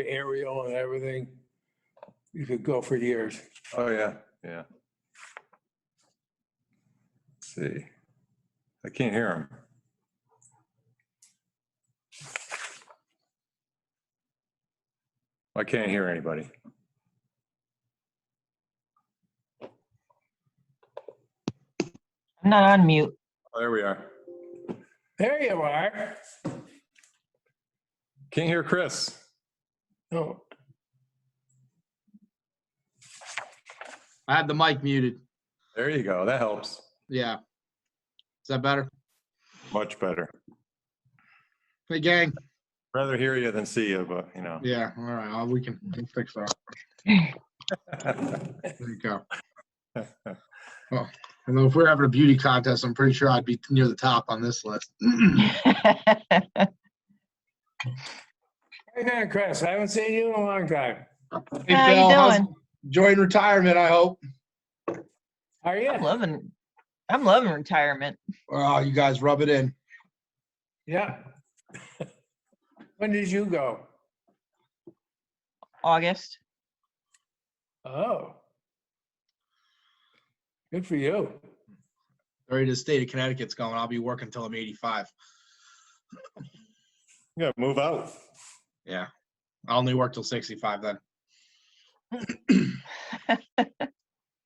their aerial and everything. You could go for years. Oh, yeah, yeah. Let's see. I can't hear him. I can't hear anybody. I'm not on mute. Oh, there we are. There you are. Can't hear Chris. Oh, I had the mic muted. There you go. That helps. Yeah. Is that better? Much better. Hey, gang. Rather hear you than see you, but you know. Yeah. All right. We can fix that. There you go. Well, I know if we're having a beauty contest, I'm pretty sure I'd be near the top on this list. hey there, Chris. I haven't seen you in a long time. Hey, How you Phil, how's- doing? enjoying retirement, I hope. How are you? I'm loving retirement. Oh, you guys rub it in. Yeah. When did you go? August. Oh. Good for you. Already the state of Connecticut's going. I'll be working until I'm 85. You gotta move out. Yeah. I'll only work till 65 then.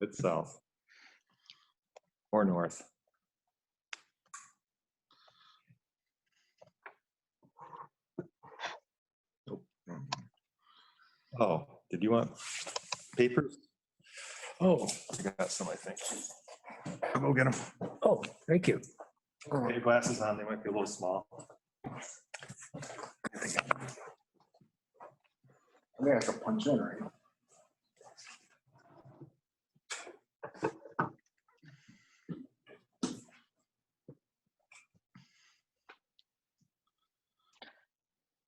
It's south. Or north. Nope. Oh, did you want papers? Oh, I got some, I think. I'll go get them. oh, thank you. Get your glasses on, they might be a little small. I think I can punch in right now.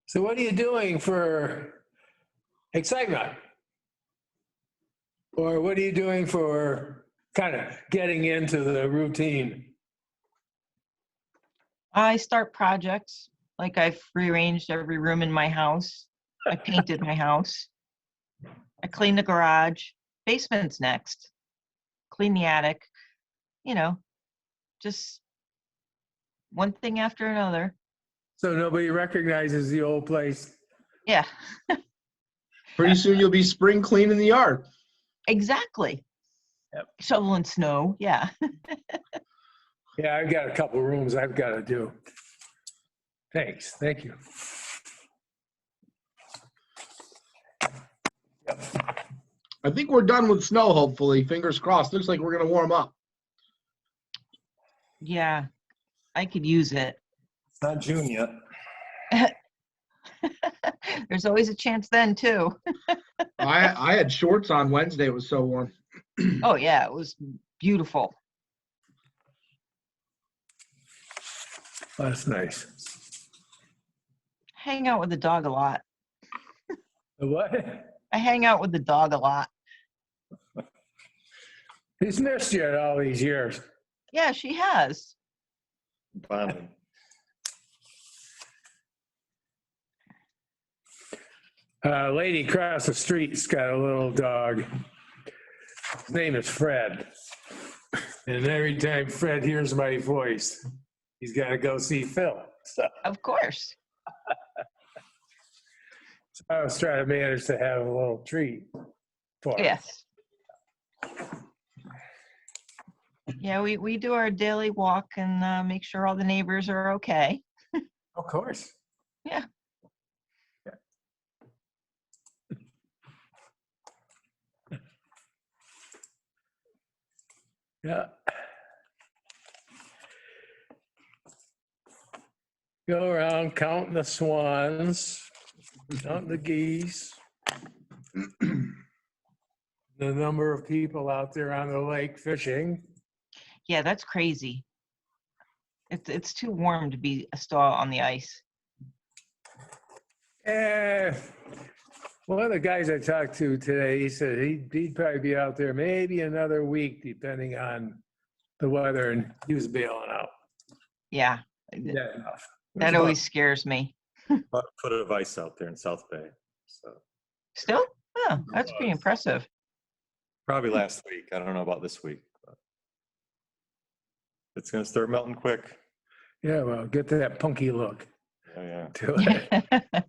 So what are you doing for excitement? Or what are you doing for kind of getting into the routine? I start projects, like I've rearranged every room in my house. I painted my house. I cleaned the garage. Basement's next. Clean the attic. You know, just one thing after another. So nobody recognizes the old place. Yeah, Pretty soon you'll be spring cleaning the yard. exactly. Yep. Shoveling snow. Yeah. Yeah, I've got a couple rooms I've got to do. Thanks, thank you. I think we're done with snow, hopefully. Fingers crossed. Looks like we're going to warm up. Yeah. I could use it. It's not June yet. There's always a chance then, too. I had shorts on Wednesday. It was so warm. Oh, yeah. It was beautiful. That's nice. Hang out with the dog a lot. The what? I hang out with the dog a lot. He's missed you all these years. Yeah, she has. Bonding. Lady across the street's got a little dog. His name is Fred. And every time Fred hears my voice, he's got to go see Phil. So Of course. I was trying to manage to have a little treat for him. Yes. Yeah, we do our daily walk and make sure all the neighbors are okay. Of course. Yeah. Yeah. Go around counting the swans, counting the geese. The number of people out there on the lake fishing. Yeah, that's crazy. It's too warm to be a stall on the ice. One of the guys I talked to today, he said he'd probably be out there maybe another week, depending on the weather, and he was bailing out. Yeah, Yeah, enough. that always scares me. About a foot of ice out there in South Bay. So Still? Oh, that's pretty impressive. probably last week. I don't know about this week. But it's gonna start melting quick. Yeah, well, get that punky look Yeah, yeah. to it.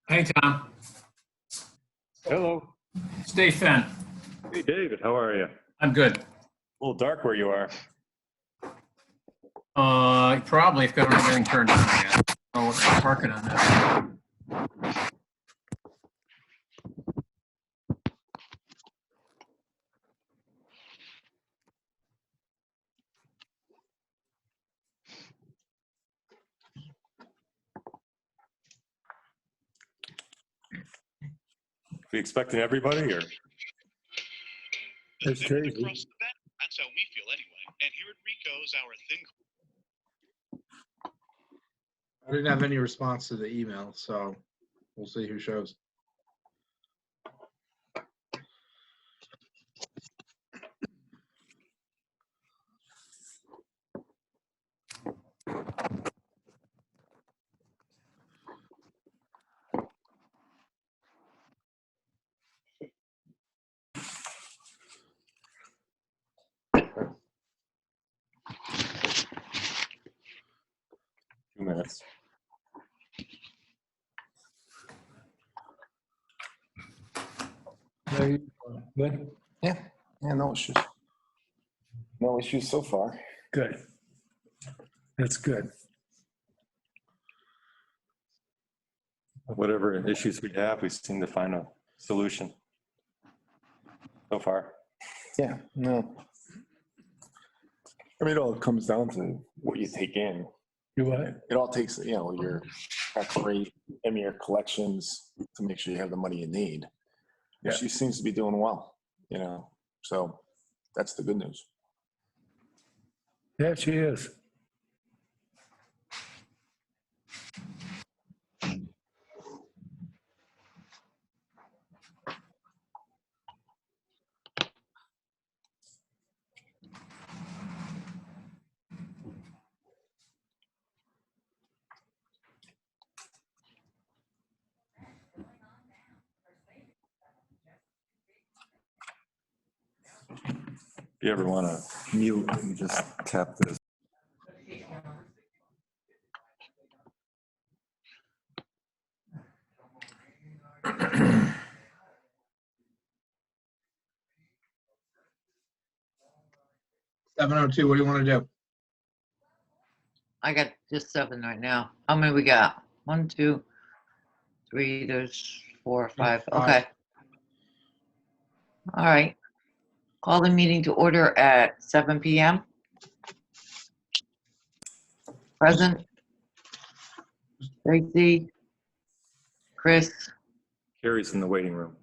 Hey, Tom. Hello. Stay Finn. Hey, David. How are you? A I'm good. little dark where you are. Probably if I don't have everything turned on yet. Oh, we're parking on that. We expecting everybody or? It's crazy. Across the bed. That's how we feel anyway. And here at Rico's, our thin I didn't have any response to the email, so we'll see who shows. Few minutes. Good, Yeah, no issues. No issues so far. good. That's good. Whatever issues we have, we seem to find a solution so far. Yeah, no. I mean, it all comes down to what you take in. You what? It all takes, your tax rate and your collections to make sure you have the money you need. Yeah. She seems to be doing well, so that's the good news. Yeah, she is. If you ever want to mute, you just tap this. Seven oh two, what do you want to do? I got just 7 right now. How many we got? 1, 2, 3, there's 4, 5. Okay. All right. Call the meeting to order at 7 p.m. Present. Tracy. Chris. Carrie's in the waiting room.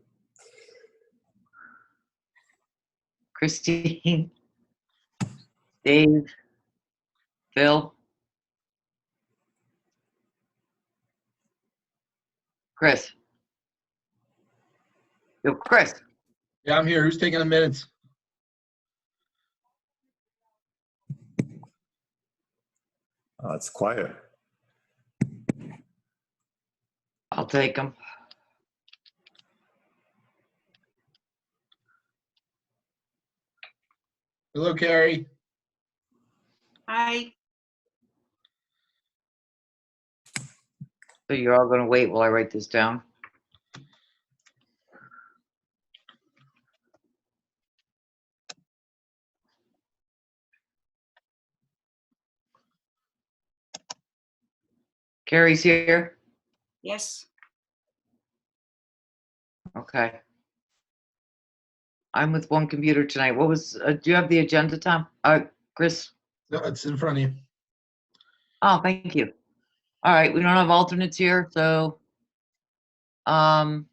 Christine. Dave. Phil. Chris. Yo, Chris. Yeah, I'm here. Who's taking the minutes? It's quiet. I'll take him. Hello, Carrie. Hi. So you're all going to wait while I write this down? Carrie's here? Yes. Okay. I'm with one computer tonight. What was, do you have the agenda, Tom? Chris? No, it's in front of you. Oh, thank you. All right, we don't have alternates here, so the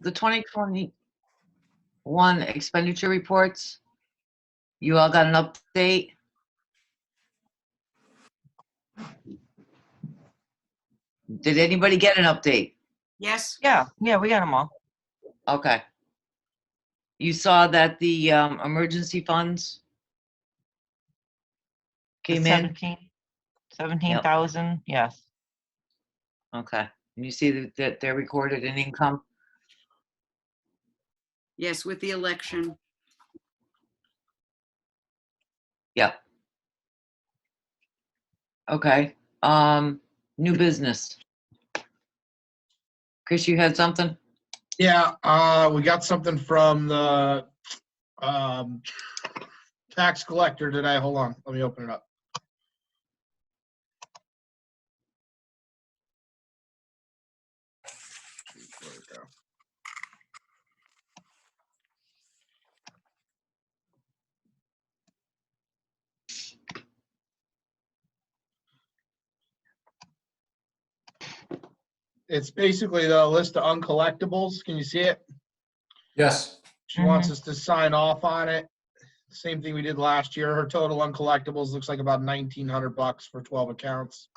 2021 expenditure reports, you all got an update? Did anybody get an update? Yes. Yeah, we got them all. Okay. You saw that the emergency funds came in? 17,000, yes. Okay. And you see that they're recorded in income? Yes, with the election. Yep. Okay. New business. Chris, you had something? Yeah, we got something from the tax collector today. Hold on, let me open it up. Where'd it go? It's basically the list of uncollectibles. Can you see it? Yes. She wants us to sign off on it. Same thing we did last year. Her total uncollectibles looks like about $1,900 for 12 accounts.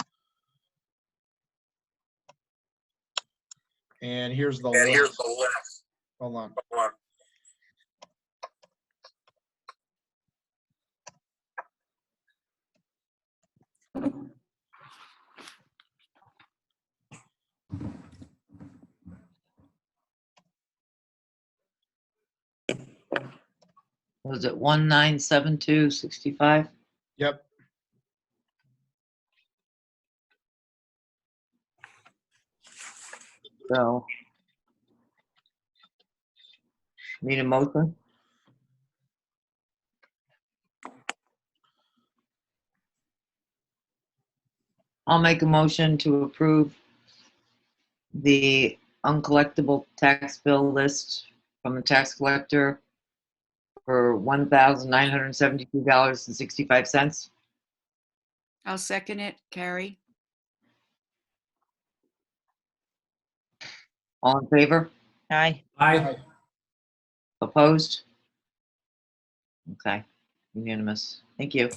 And here's the list. Hold on. Was it 197265? Yep. So. Need a motion? I'll make a motion to approve the uncollectible tax bill list from the tax collector for $1,972.65. I'll second it. Carrie? All in favor? Aye. Aye. Opposed? Okay, unanimous. Thank you.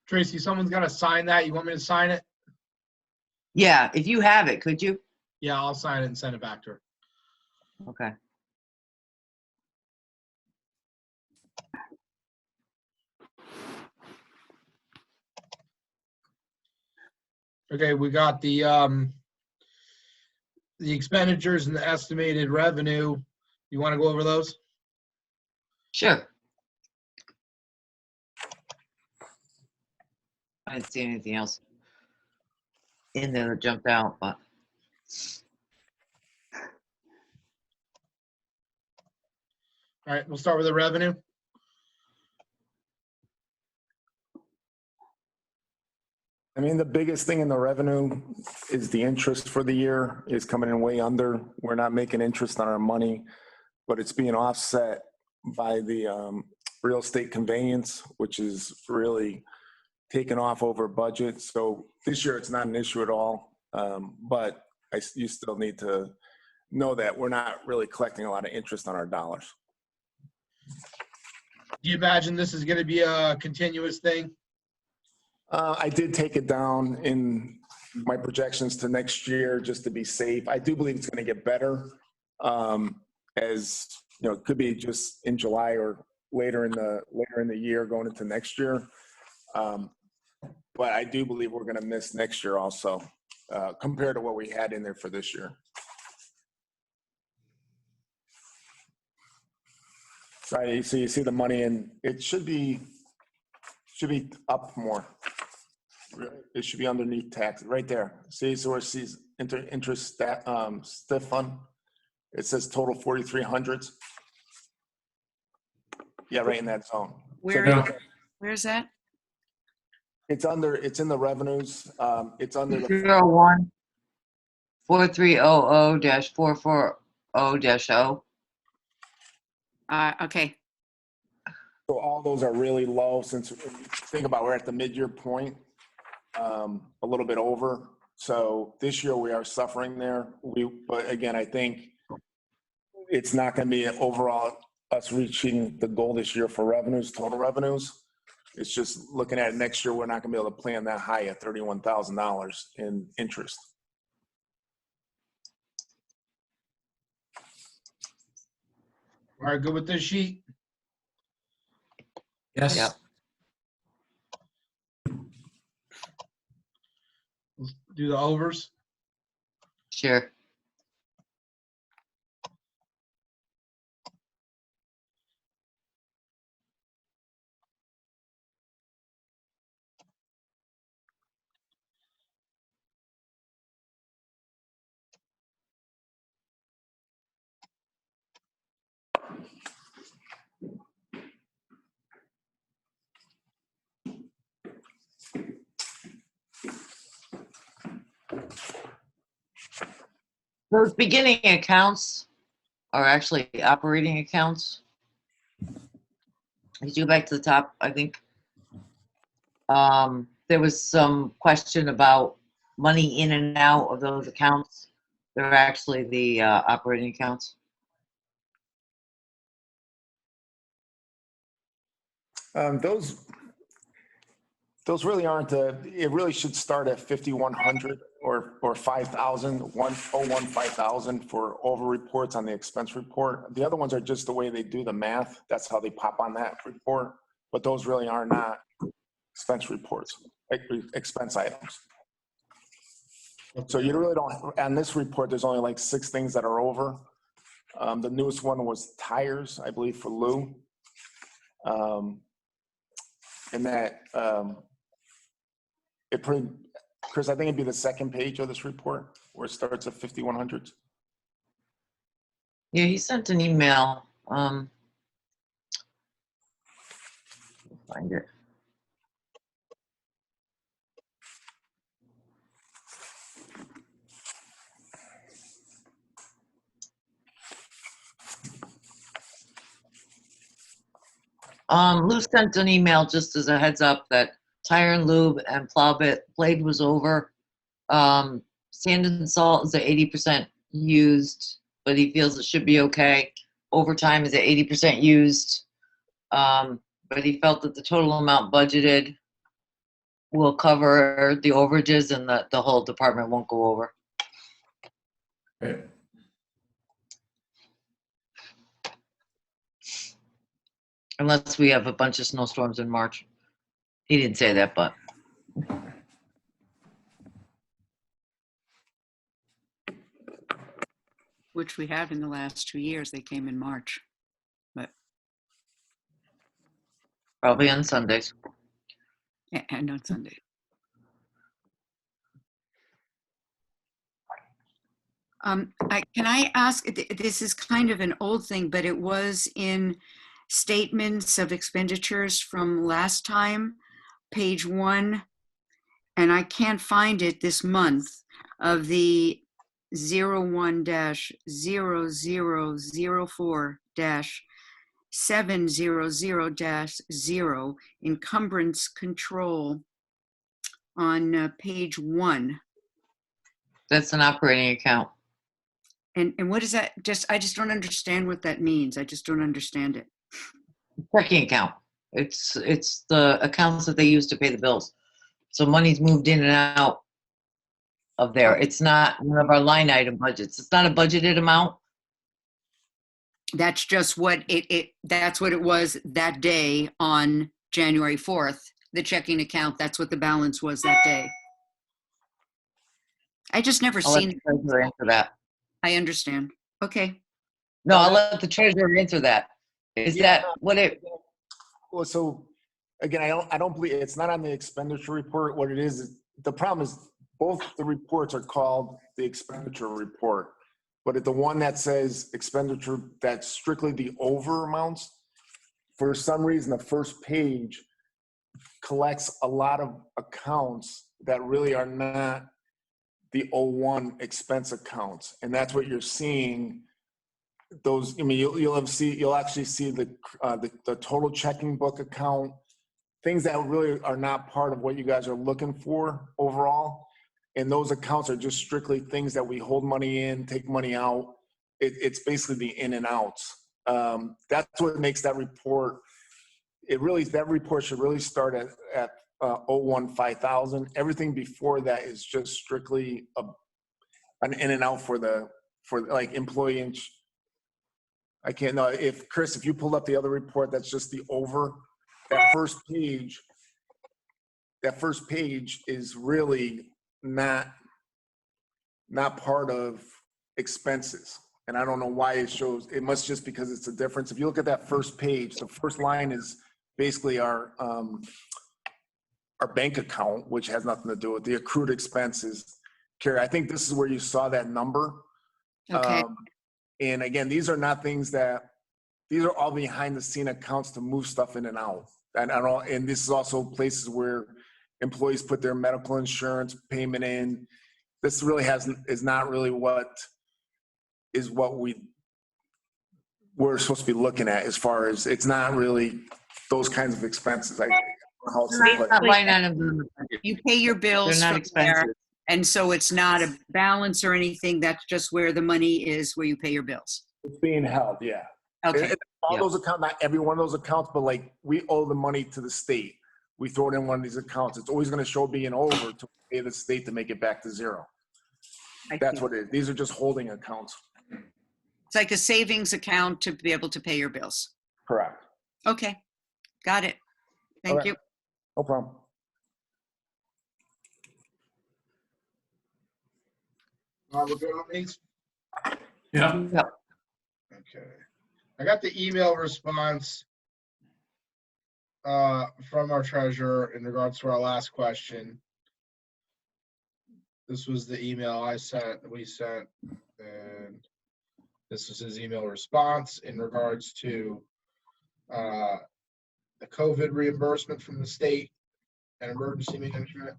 Tracy, someone's got to sign that. You want me to sign it? Yeah, if you have it, could you? Yeah, I'll sign it and send it back to her. Okay. Okay, we got the expenditures and the estimated revenue. You want to go over those? Sure. I didn't see anything else in there that jumped out, but All right, we'll start with the revenue. I mean, the biggest thing in the revenue is the interest for the year is coming in way under. We're not making interest on our money, but it's being offset by the real estate conveyance, which is really taken off over budget. So this year it's not an issue at all. But you still need to know that we're not really collecting a lot of interest on our dollars. Do you imagine this is going to be a continuous thing? I did take it down in my projections to next year just to be safe. I do believe it's going to get better. As you know, it could be just in July or later in the year going into next year. But I do believe we're going to miss next year also compared to what we had in there for this year. So you see the money, and it should be up more. It should be underneath tax right there. See, so where it sees interest stiff fund. It says total 4,300. Yeah, right in that zone. Where's that? It's in the revenues. It's under the 301 4300-440-0. Okay. So all those are really low since if you think about we're at the mid-year point, a little bit over. So this year we are suffering there. But again, I think it's not going to be overall us reaching the goal this year for revenues, total revenues. It's just looking at next year, we're not going to be able to plan that high at $31,000 in interest. All right, good with this sheet? Yes. Yep. Let's do the overs. Sure. Those beginning accounts are actually operating accounts. If you go back to the top, I think there was some question about money in and out of those accounts. They're actually the operating accounts. Those really aren't, it really should start at 5,100 or 5,000, 5,000 for over reports on the expense report. The other ones are just the way they do the math. That's how they pop on that report. But those really are not expense reports, like expense items. So you really don't, on this report, there's only like 6 things that are over. The newest one was tires, I believe, for Lou. And that, Chris, I think it'd be the second page of this report where it starts at 5,100. Yeah, he sent an email. Find it. Lou sent an email just as a heads up that tire and lube and plow blade was over. Sand and salt is at 80% used, but he feels it should be okay. Overtime is at 80% used. But he felt that the total amount budgeted will cover the overages and the whole department won't go over. Right. Unless we have a bunch of snowstorms in March. He didn't say that, but. Which we have in the last 2 years. They came in March. But Probably on Sundays. and on Sunday. Can I ask, this is kind of an old thing, but it was in statements of expenditures from last time, page 1, and I can't find it this month, of the 01-0004-700-0 encumbrance control on page 1. That's an operating account. And what is that? I just don't understand what that means. I just don't understand it. Checking account. It's the accounts that they use to pay the bills. So money's moved in and out of there. It's not one of our line item budgets. It's not a budgeted amount. That's just what that's what it was that day on January 4th. The checking account, that's what the balance was that day. I just never I'll let seen the treasurer answer that. I understand. Okay. No, I'll let the treasurer answer that. Is that what it? Well, so again, I don't believe it's not on the expenditure report. What it is, the problem is both the reports are called the expenditure report, but the one that says expenditure, that's strictly the over amounts. For some reason, the first page collects a lot of accounts that really are not the 01 expense accounts, and that's what you're seeing. Those, I mean, you'll actually see the total checking book account, things that really are not part of what you guys are looking for overall. And those accounts are just strictly things that we hold money in, take money out. It's basically the in and outs. That's what makes that report. That report should really start at 01-5000. Everything before that is just strictly an in and out for like employee. I can't, no, if, Chris, if you pulled up the other report, that's just the over, that first page is really not part of expenses. And I don't know why it shows, it must just because it's a difference. If you look at that first page, the first line is basically our bank account, which has nothing to do with the accrued expenses. Carrie, I think this is where you saw that number. Okay. And again, these are not things these are all behind the scene accounts to move stuff in and out. And this is also places where employees put their medical insurance payment in. This really is not really what we're supposed to be looking at, as far as, it's not really those kinds of expenses. Not line items in the budget. You pay your bills They're not from expensive. there, and so it's not a balance or anything. That's just where the money is, where you pay your bills. It's being held, yeah. Okay. All Yeah. those accounts, not every one of those accounts, but like, we owe the money to the state. We throw it in one of these accounts. It's always going to show being over to pay the state to make it back to zero. I That's see. what it is. These are just holding accounts. It's like a savings account to be able to pay your bills. Correct. Okay. Got it. Thank Okay. you. No problem. We're good on these? Yeah. Okay. I got the email response from our treasurer in regards to our last question. This was the email we sent, and this was his email response in regards to the COVID reimbursement from the state and emergency management.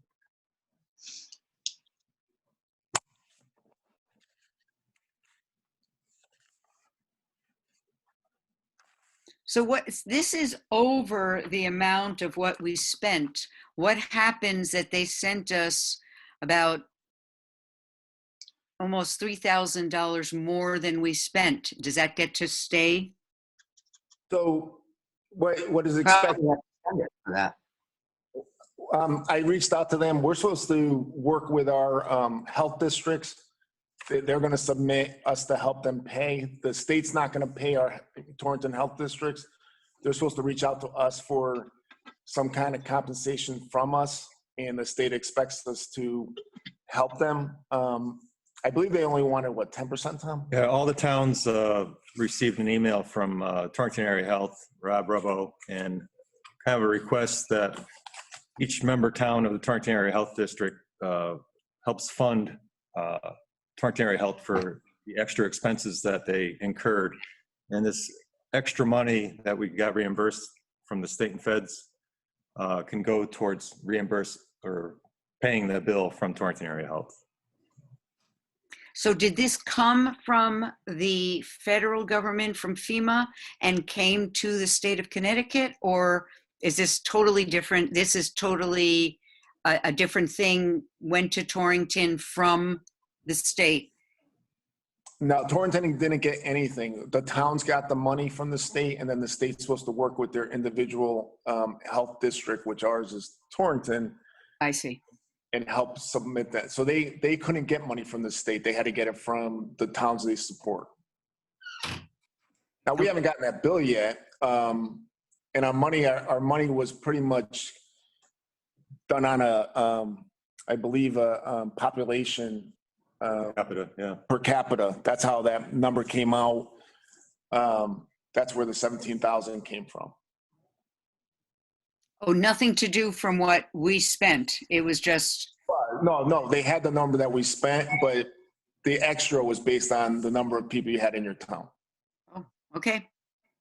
So this is over the amount of what we spent. What happens that they sent us about almost $3,000 more than we spent? Does that get to stay? So what is expected? Probably have to send it for that. I reached out to them. We're supposed to work with our health districts. They're going to submit us to help them pay. The state's not going to pay our Torrington health districts. They're supposed to reach out to us for some kind of compensation from us, and the state expects us to help them. I believe they only wanted, what, 10%, Tom? Yeah, all the towns received an email from Torrington Area Health, Rob Rubbo, and kind of a request that each member town of the Torrington Area Health District helps fund Torrington Area Health for the extra expenses that they incurred. And this extra money that we got reimbursed from the state and feds can go towards reimburse or paying the bill from Torrington Area Health. So did this come from the federal government, from FEMA, and came to the state of Connecticut? Or is this totally different? This is totally a different thing, went to Torrington from the state? No, Torrington didn't get anything. The towns got the money from the state, and then the state's supposed to work with their individual health district, which ours is Torrington, I see. and help submit that. So they couldn't get money from the state. They had to get it from the towns they support. Now, we haven't gotten that bill yet. And our money was pretty much done on I believe, a population Capita, yeah. per capita. That's how that number came out. That's where the 17,000 came from. Oh, nothing to do from what we spent. It was just, No, they had the number that we spent, but the extra was based on the number of people you had in your town. oh, okay.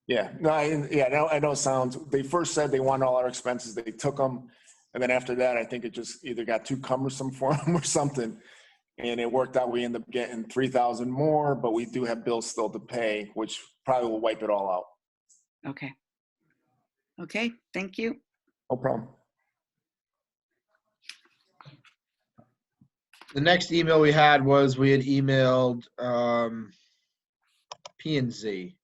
Yeah, no, I know it sounds, they first said they wanted all our expenses, they took them. And then after that, I think it just either got too cumbersome for them or something. And it worked out, we ended up getting 3,000 more, but we do have bills still to pay, which probably will wipe it all out. Okay. Okay, thank you. No problem. The next email we had was we had emailed P&Z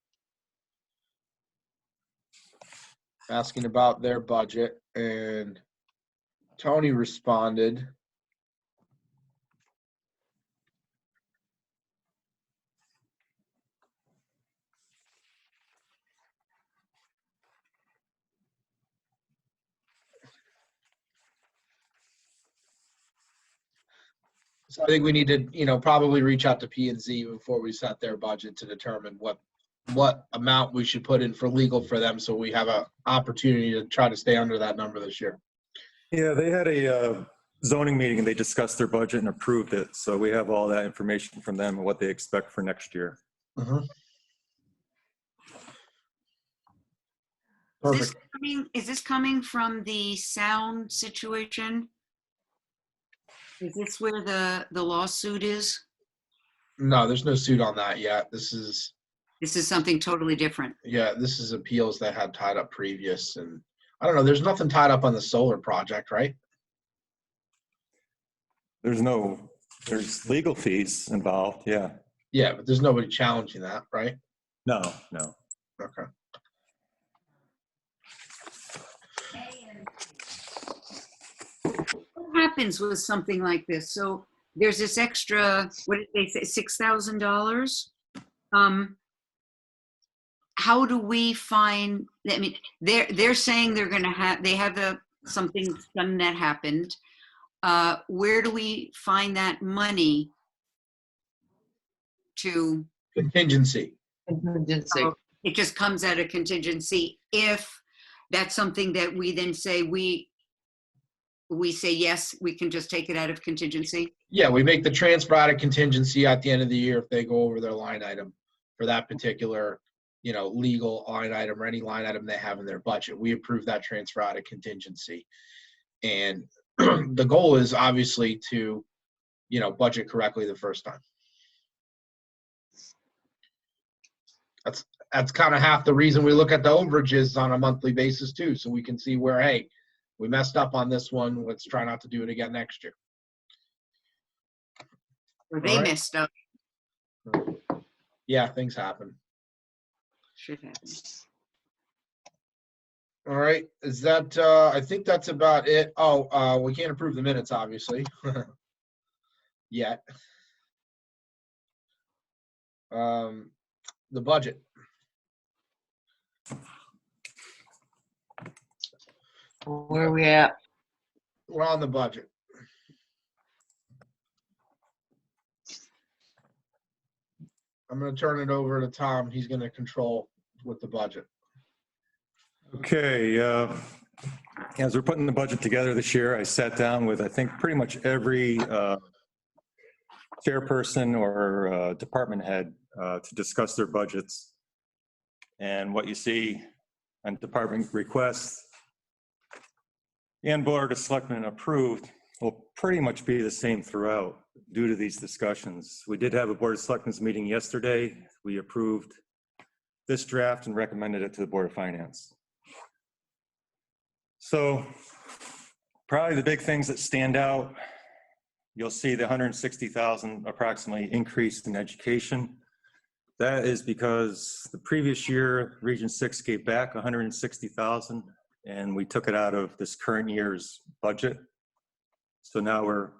asking about their budget, and Tony responded. So I think we need to, probably reach out to P and Z before we set their budget to determine what amount we should put in for legal for them, so we have an opportunity to try to stay under that number this year. Yeah, they had a zoning meeting and they discussed their budget and approved it. So we have all that information from them and what they expect for next year. Perfect. Is this coming from the sound situation? Is this where the lawsuit is? No, there's no suit on that yet. This is Something totally different. this is appeals that had tied up previous, and I don't know, there's nothing tied up on the solar project, right? There's legal fees involved. Yeah. Yeah, but there's nobody challenging that, right? No. Okay. What happens with something like this? So there's this extra, what did they say, $6,000? How do we find, I mean, they're saying they have something done that happened. Where do we find that money to? Contingency. Contingency. It just comes out of contingency if that's something that we then say we say, yes, we can just take it out of contingency? Yeah, we make the transfer out of contingency at the end of the year if they go over their line item for that particular, legal line item or any line item they have in their budget. We approve that transfer out of contingency. And the goal is obviously to, budget correctly the first time. That's kind of half the reason we look at the overages on a monthly basis too, so we can see where, hey, we messed up on this one. Let's try not to do it again next year. Or they messed up. Yeah, things happen. Shit happens. All right, is that, I think that's about it. Oh, we can't approve the minutes, obviously. Yet. The budget. Where are we at? We're on the budget. I'm going to turn it over to Tom. He's going to control with the budget. Okay. As we're putting the budget together this year, I sat down with, I think, pretty much every chairperson or department head to discuss their budgets. And what you see on department requests and Board of Selectmen approved will pretty much be the same throughout due to these discussions. We did have a Board of Selectmen's meeting yesterday. We approved this draft and recommended it to the Board of Finance. So probably the big things that stand out, you'll see the 160,000 approximately increase in education. That is because the previous year, Region 6 gave back 160,000 and we took it out of this current year's budget. So now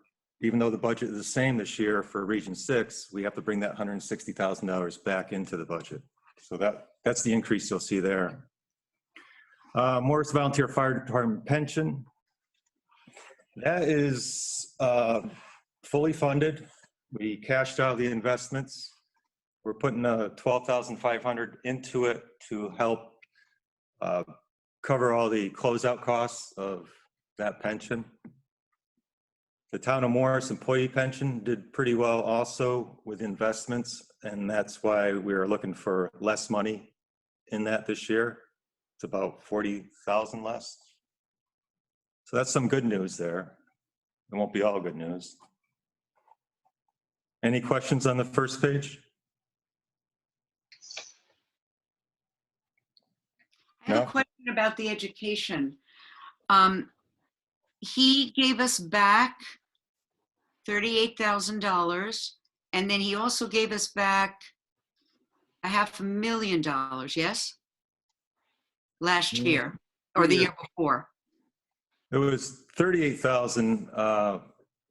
even though the budget is the same this year for Region 6, we have to bring that $160,000 back into the budget. So that's the increase you'll see there. Morris Volunteer Fire Department pension. That is fully funded. We cashed out the investments. We're putting $12,500 into it to help cover all the closeout costs of that pension. The Town of Morris employee pension did pretty well also with investments, and that's why we're looking for less money in that this year. It's about 40,000 less. So that's some good news there. It won't be all good news. Any questions on the first page? I have No? a question about the education. He gave us back $38,000, and then he also gave us back $500,000, yes? Last year, or the year before. It was 38,000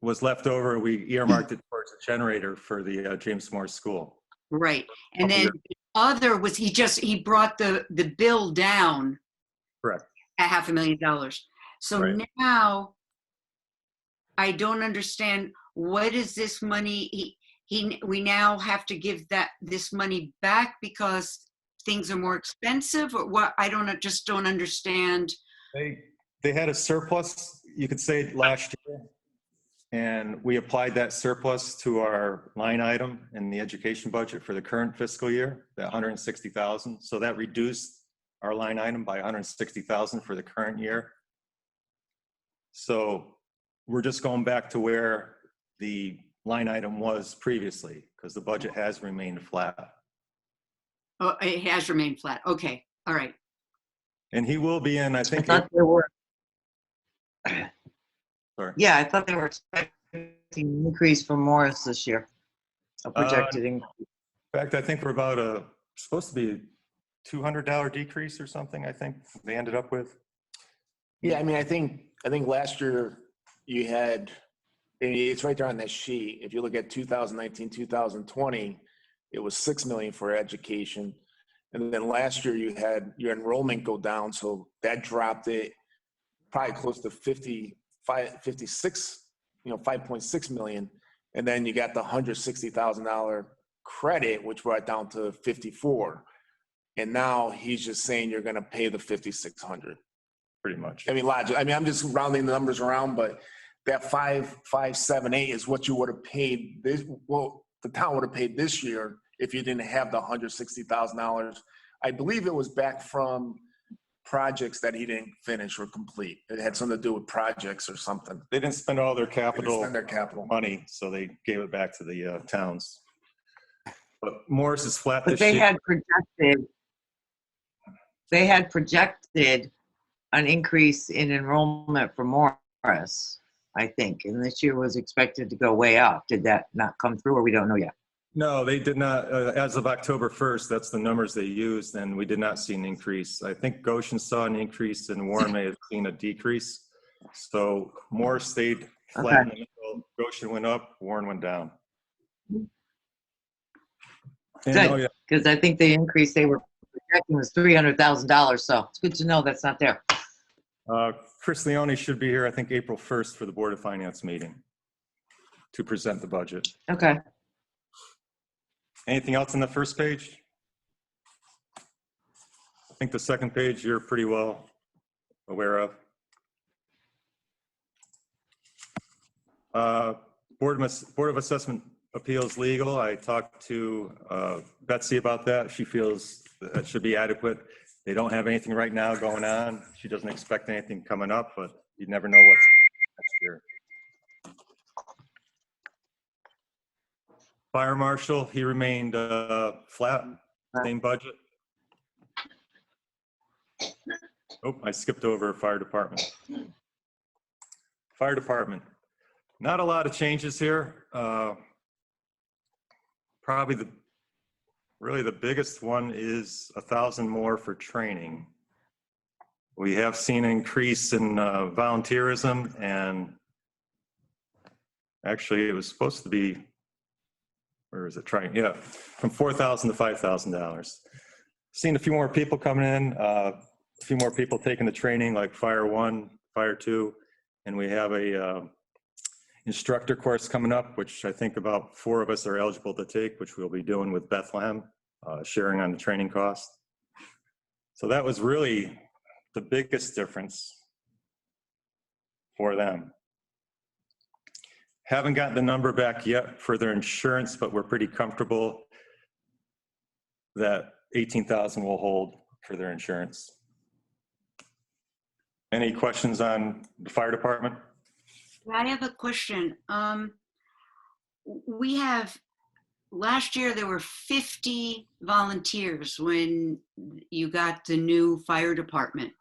was left over. We earmarked it towards a generator for the James Morris School. Right, and then the other was he brought the bill down. Correct. At $500,000. So Right. now I don't understand what is this money? We now have to give this money back because things are more expensive, or what? I just don't understand. They had a surplus, you could say, last year. And we applied that surplus to our line item in the education budget for the current fiscal year, that 160,000. So that reduced our line item by 160,000 for the current year. So we're just going back to where the line item was previously, because the budget has remained flat. Oh, it has remained flat. Okay. All right. And he will be in, I I think. thought they were. Sorry. Yeah, I thought they were expecting an increase for Morris this year. A projected increase. In fact, I think we're about supposed to be $200 decrease or something, I think they ended up with. Yeah, I mean, I think last year you had, it's right there on that sheet. If you look at 2019, 2020, it was 6 million for education. And then last year you had your enrollment go down. So that dropped it probably close to 56, 5.6 million. And then you got the $160,000 credit, which brought it down to 54. And now he's just saying you're going to pay the 5,600. Pretty much. I mean, logic. I mean, I'm just rounding the numbers around, but that 5,578 is what you would have paid this. Well, the town would have paid this year if you didn't have the $160,000. I believe it was back from projects that he didn't finish or complete. It had something to do with projects or something. They didn't spend all their They didn't capital spend their capital money, so they gave it back to the towns. But Morris is flat But this they year. had projected an increase in enrollment for Morris, I think, and this year was expected to go way up. Did that not come through, or we don't know yet? No, they did not. As of October 1st, that's the numbers they used, and we did not see an increase. I think Goshen saw an increase, and Warren may have seen a decrease. So Morris stayed flat in the middle. Goshen went up, Warren went down. And, oh, yeah. Because I think the increase they were projecting was $300,000. So it's good to know that's not there. Chris Leone should be here, I think, April 1st for the Board of Finance meeting to present the budget. Okay. Anything else on the first page? I think the second page you're pretty well aware of. Board of Assessment Appeals Legal, I talked to Betsy about that. She feels that should be adequate. They don't have anything right now going on. She doesn't expect anything coming up, but you never know what's next year. Fire Marshal, he remained flat, same budget. Oh, I skipped over Fire Department. Fire Department, not a lot of changes here. Probably really the biggest one is 1,000 more for training. We have seen an increase in volunteerism, and actually it was supposed to be, where is it trying? Yeah, from $4,000 to $5,000. Seen a few more people coming in, a few more people taking the training, like Fire 1, Fire 2, and we have a instructor course coming up, which I think about 4 of us are eligible to take, which we'll be doing with Bethlehem, sharing on the training cost. So that was really the biggest difference for them. Haven't gotten the number back yet for their insurance, but we're pretty comfortable that 18,000 will hold for their insurance. Any questions on the fire department? I have a question. We have, last year there were 50 volunteers when you got the new fire department.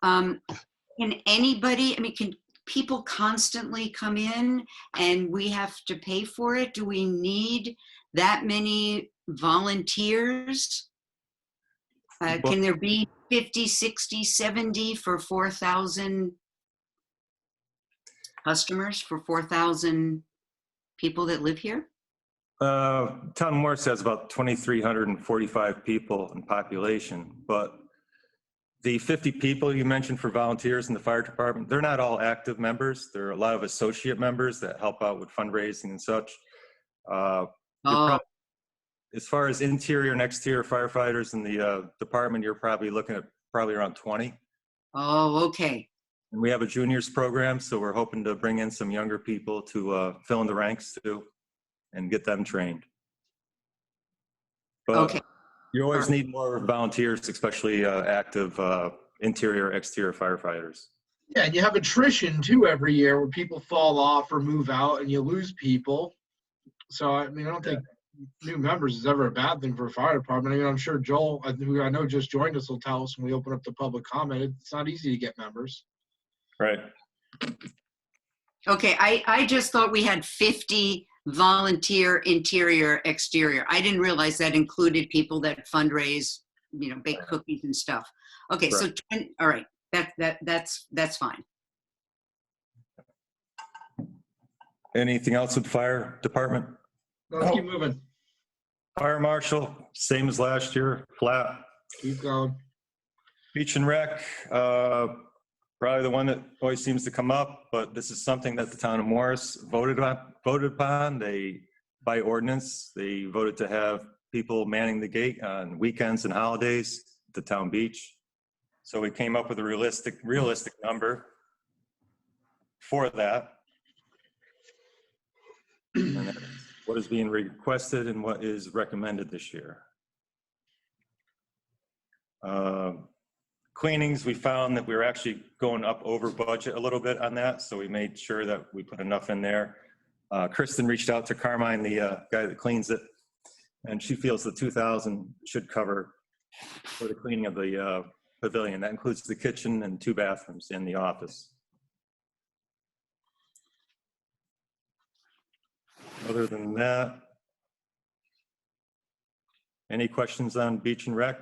Can anybody, I mean, can people constantly come in and we have to pay for it? Do we need that many volunteers? Can there be 50, 60, 70 for 4,000 customers, for 4,000 people that live here? Town of Morris has about 2,345 people in population, but The 50 people you mentioned for volunteers in the fire department, they're not all active members. There are a lot of associate members that help out with fundraising and such. You're Oh, as far as interior and exterior firefighters in the department, you're probably looking at probably around 20. oh, okay. And we have a juniors program, so we're hoping to bring in some younger people to fill in the ranks too and get them trained. But Okay. you always need more volunteers, especially active interior, exterior firefighters. Yeah, and you have attrition too every year where people fall off or move out and you lose people. So, I mean, I don't think new members is ever a bad thing for a fire department. I mean, I'm sure Joel, who I know just joined us, will tell us when we open up the public comment. It's not easy to get members. Right. Okay, I just thought we had 50 volunteer interior exterior. I didn't realize that included people that fundraise, you know, bake cookies and stuff. Okay, so all right, that's fine. Anything else with the fire department? No, let's keep moving. Fire marshal, same as last year, flat. Keep going. Beach and rec, probably the one that always seems to come up, but this is something that the town of Morris voted upon. They, by ordinance, they voted to have people manning the gate on weekends and holidays at the town beach. So we came up with a realistic number for that. And that's what is being requested and what is recommended this year. Cleanings, we found that we were actually going up over budget a little bit on that, so we made sure that we put enough in there. Kristen reached out to Carmine, the guy that cleans it, and she feels the 2,000 should cover for the cleaning of the pavilion. That includes the kitchen and 2 bathrooms in the office. Other than that, any questions on beach and rec?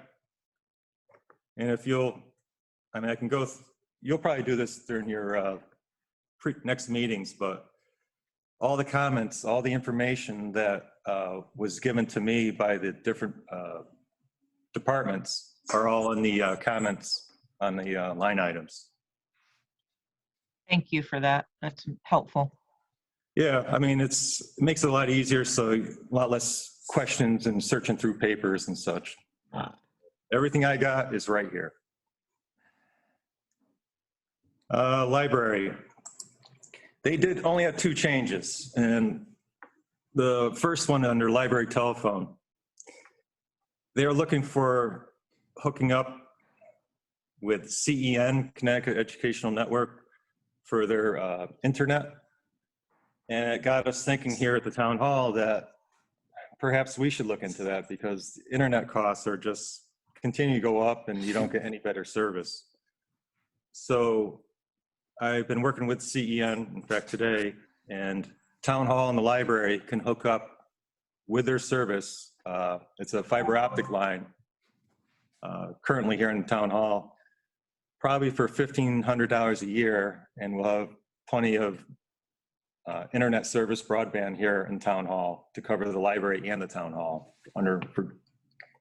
And if you'll, I mean, I can go, you'll probably do this during your next meetings, but all the comments, all the information that was given to me by the different departments are all in the comments on the line items. Thank you for that. That's helpful. Yeah, I mean, it makes it a lot easier, so a lot less questions and searching through papers and such. Everything I got is right here. Library. They did only have 2 changes, and the first one under library telephone. They are looking for hooking up with CEN, Connecticut Educational Network, for their internet. And it got us thinking here at the town hall that perhaps we should look into that, because internet costs are just continue to go up and you don't get any better service. So I've been working with CEN, in fact, today, and town hall and the library can hook up with their service. It's a fiber optic line currently here in the town hall, probably for $1,500 a year, and we'll have plenty of internet service broadband here in town hall to cover the library and the town hall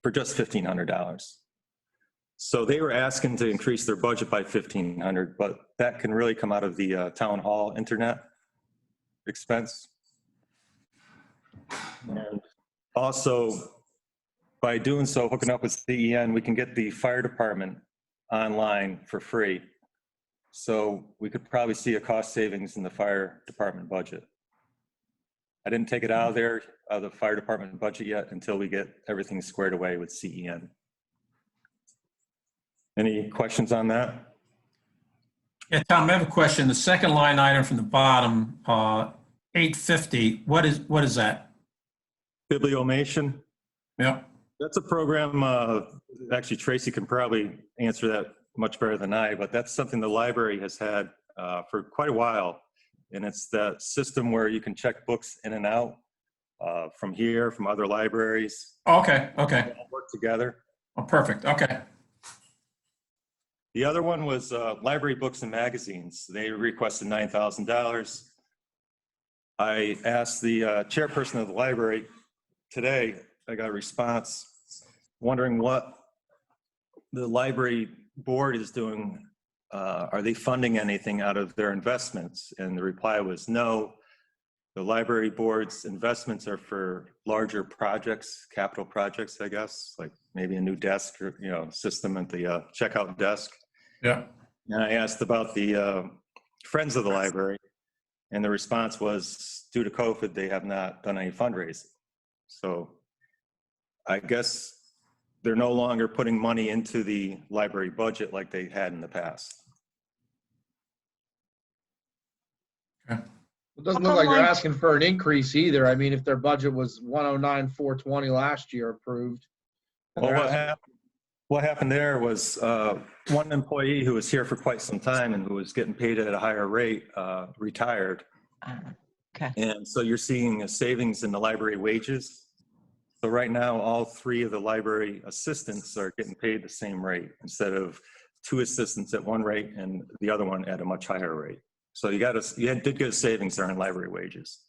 for just $1,500. So they were asking to increase their budget by $1,500, but that can really come out of the town hall internet expense. And also, by doing so, hooking up with CEN, we can get the fire department online for free. So we could probably see a cost savings in the fire department budget. I didn't take it out of there, the fire department budget yet, until we get everything squared away with CEN. Any questions on that? Yeah, Tom, I have a question. The second line item from the bottom, 850, what is that? Bibliomation. Yep. That's a program, actually Tracy can probably answer that much better than I, but that's something the library has had for quite a while. And it's that system where you can check books in and out from here, from other libraries. Okay, okay. They all work together. Oh, perfect, okay. The other one was library books and magazines. They requested $9,000. I asked the chairperson of the library today, I got a response wondering what the library board is doing, are they funding anything out of their investments? And the reply was no. The library board's investments are for larger projects, capital projects, I guess, like maybe a new desk or, system at the checkout desk. Yeah. And I asked about the Friends of the Library, and the response was, due to COVID, they have not done any fundraising. So I guess they're no longer putting money into the library budget like they had in the past. It doesn't How look like come they're like- asking for an increase either. I mean, if their budget was 109,420 last year approved. and Well, they're what happened there was one employee who was here for quite some time and who was getting paid at a higher rate retired. Okay. And so you're seeing a savings in the library wages. So right now, all 3 of the library assistants are getting paid the same rate instead of 2 assistants at one rate and the other one at a much higher rate. So you did get a savings there in library wages.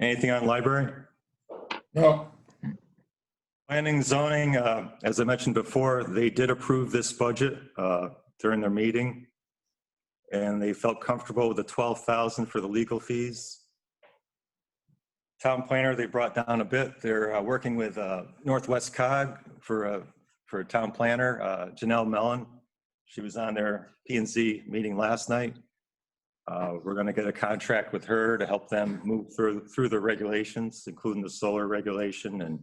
Anything on library? No. Planning, zoning, as I mentioned before, they did approve this budget during their meeting, and they felt comfortable with the $12,000 for the legal fees. Town planner, they brought down a bit. They're working with Northwest COG for a town planner, Janelle Mellon. She was on their P&Z meeting last night. We're going to get a contract with her to help them move through the regulations, including the solar regulation and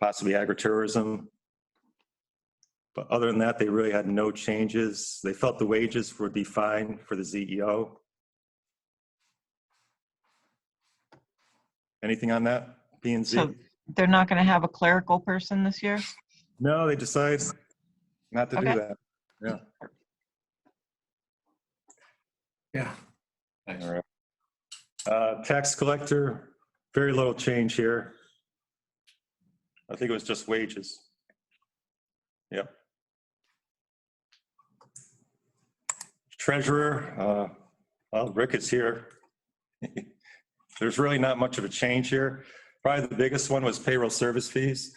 possibly agritourism. But other than that, they really had no changes. They felt the wages would be fine for the CEO. Anything on that, P&Z? So they're not going to have a clerical person this year? No, they decided not to do Okay. that. Yeah. Yeah. All right. Tax collector, very little change here. I think it was just wages. Yep. Treasurer, well, Rick is here. There's really not much of a change here. Probably the biggest one was payroll service fees.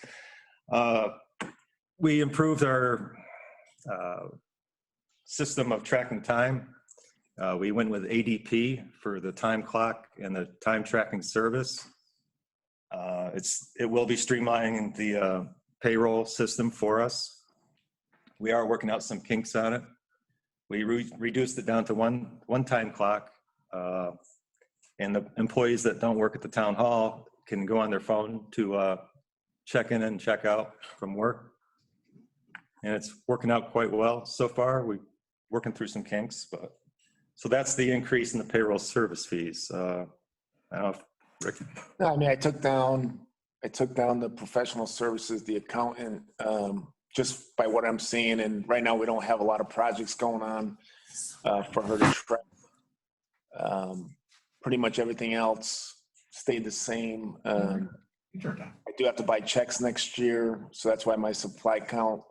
We improved our system of tracking time. We went with ADP for the time clock and the time tracking service. It will be streamlining the payroll system for us. We are working out some kinks on it. We reduced it down to one time clock, and the employees that don't work at the town hall can go on their phone to check in and check out from work. And it's working out quite well so far. We're working through some kinks, but so that's the increase in the payroll service fees. I don't know if Rick. No, I mean, I took down the professional services, the accountant, just by what I'm seeing. And right now we don't have a lot of projects going on for her to track. Pretty much everything else stayed the same. I do have to buy checks next year, so that's why my supply count,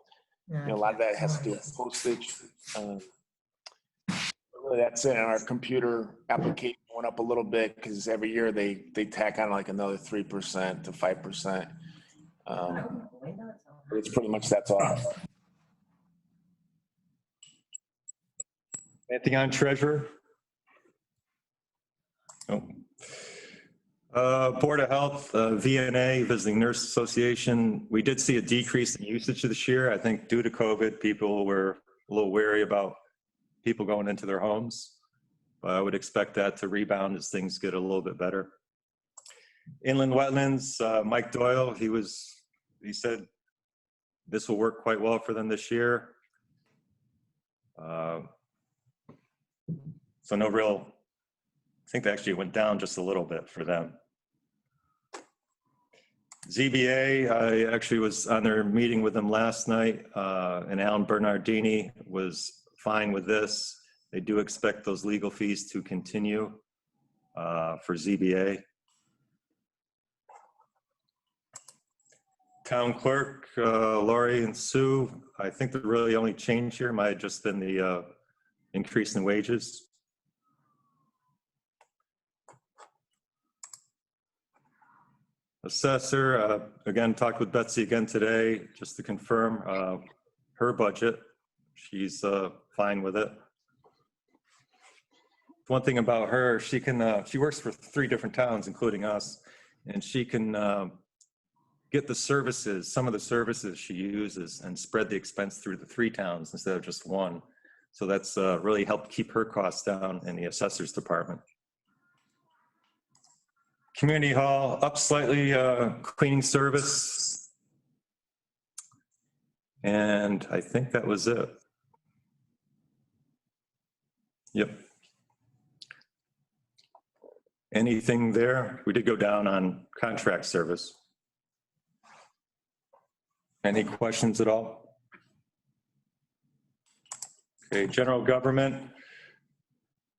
a lot of that has to do with postage. Really, that's it. And our computer application went up a little bit because every year they tack on like another 3% to 5%. But it's pretty much that's all. Anything on treasurer? No. Board of Health, VNA, Visiting Nurse Association. We did see a decrease in usage this year. I think due to COVID, people were a little wary about people going into their homes. But I would expect that to rebound as things get a little bit better. Inland Wetlands, Mike Doyle, he said this will work quite well for them this year. So no real, I think they actually went down just a little bit for them. ZBA, I actually was on their meeting with them last night, and Alan Bernardini was fine with this. They do expect those legal fees to continue for ZBA. Town clerk, Laurie and Sue, I think the really only change here might have just been the increase in wages. Assessor, again, talked with Betsy again today, just to confirm her budget. She's fine with it. One thing about her, she works for 3 different towns, including us, and she can get the services, some of the services she uses, and spread the expense through the 3 towns instead of just 1. So that's really helped keep her costs down in the assessor's department. Community hall, up slightly, cleaning service. And I think that was it. Yep. Anything there? We did go down on contract service. Any questions at all? Okay, general government.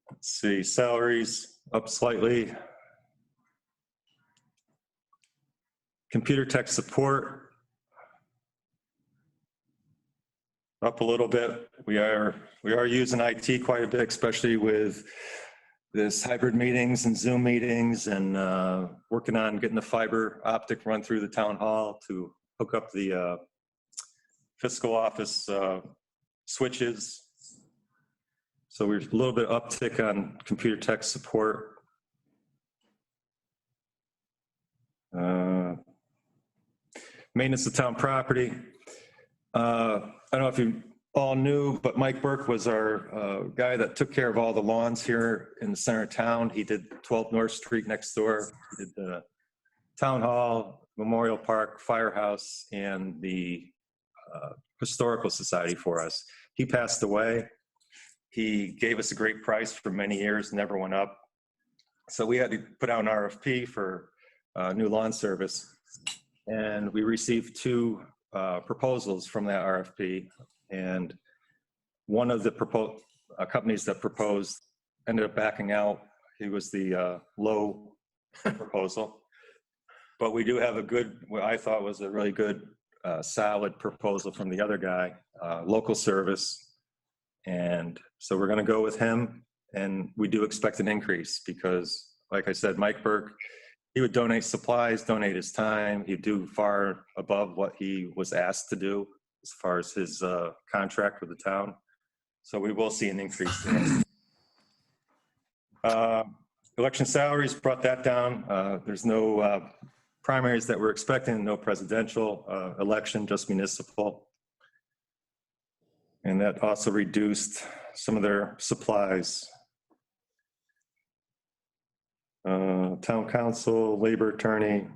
Let's see, salaries up slightly. Computer tech support up a little bit. We are using IT quite a bit, especially with this hybrid meetings and Zoom meetings, and working on getting the fiber optic run through the town hall to hook up the fiscal office switches. So we're a little bit uptick on computer tech support. Maintenance of town property. I don't know if you all knew, but Mike Burke was our guy that took care of all the lawns here in the center of town. He did 12 North Street next door. He did the town hall, Memorial Park, firehouse, and the historical society for us. He passed away. He gave us a great price for many years, never went up. So we had to put out an RFP for new lawn service. And we received 2 proposals from that RFP. And one of the companies that proposed ended up backing out. He was the low proposal. But we do have a good, what I thought was a really good, solid proposal from the other guy, local service. And so we're going to go with him. And we do expect an increase because, like I said, Mike Burke, he would donate supplies, donate his time. He'd do far above what he was asked to do as far as his contract with the town. So we will see an increase there. Election salaries, brought that down. There's no primaries that we're expecting, no presidential election, just municipal. And that also reduced some of their supplies. Town council, labor attorney.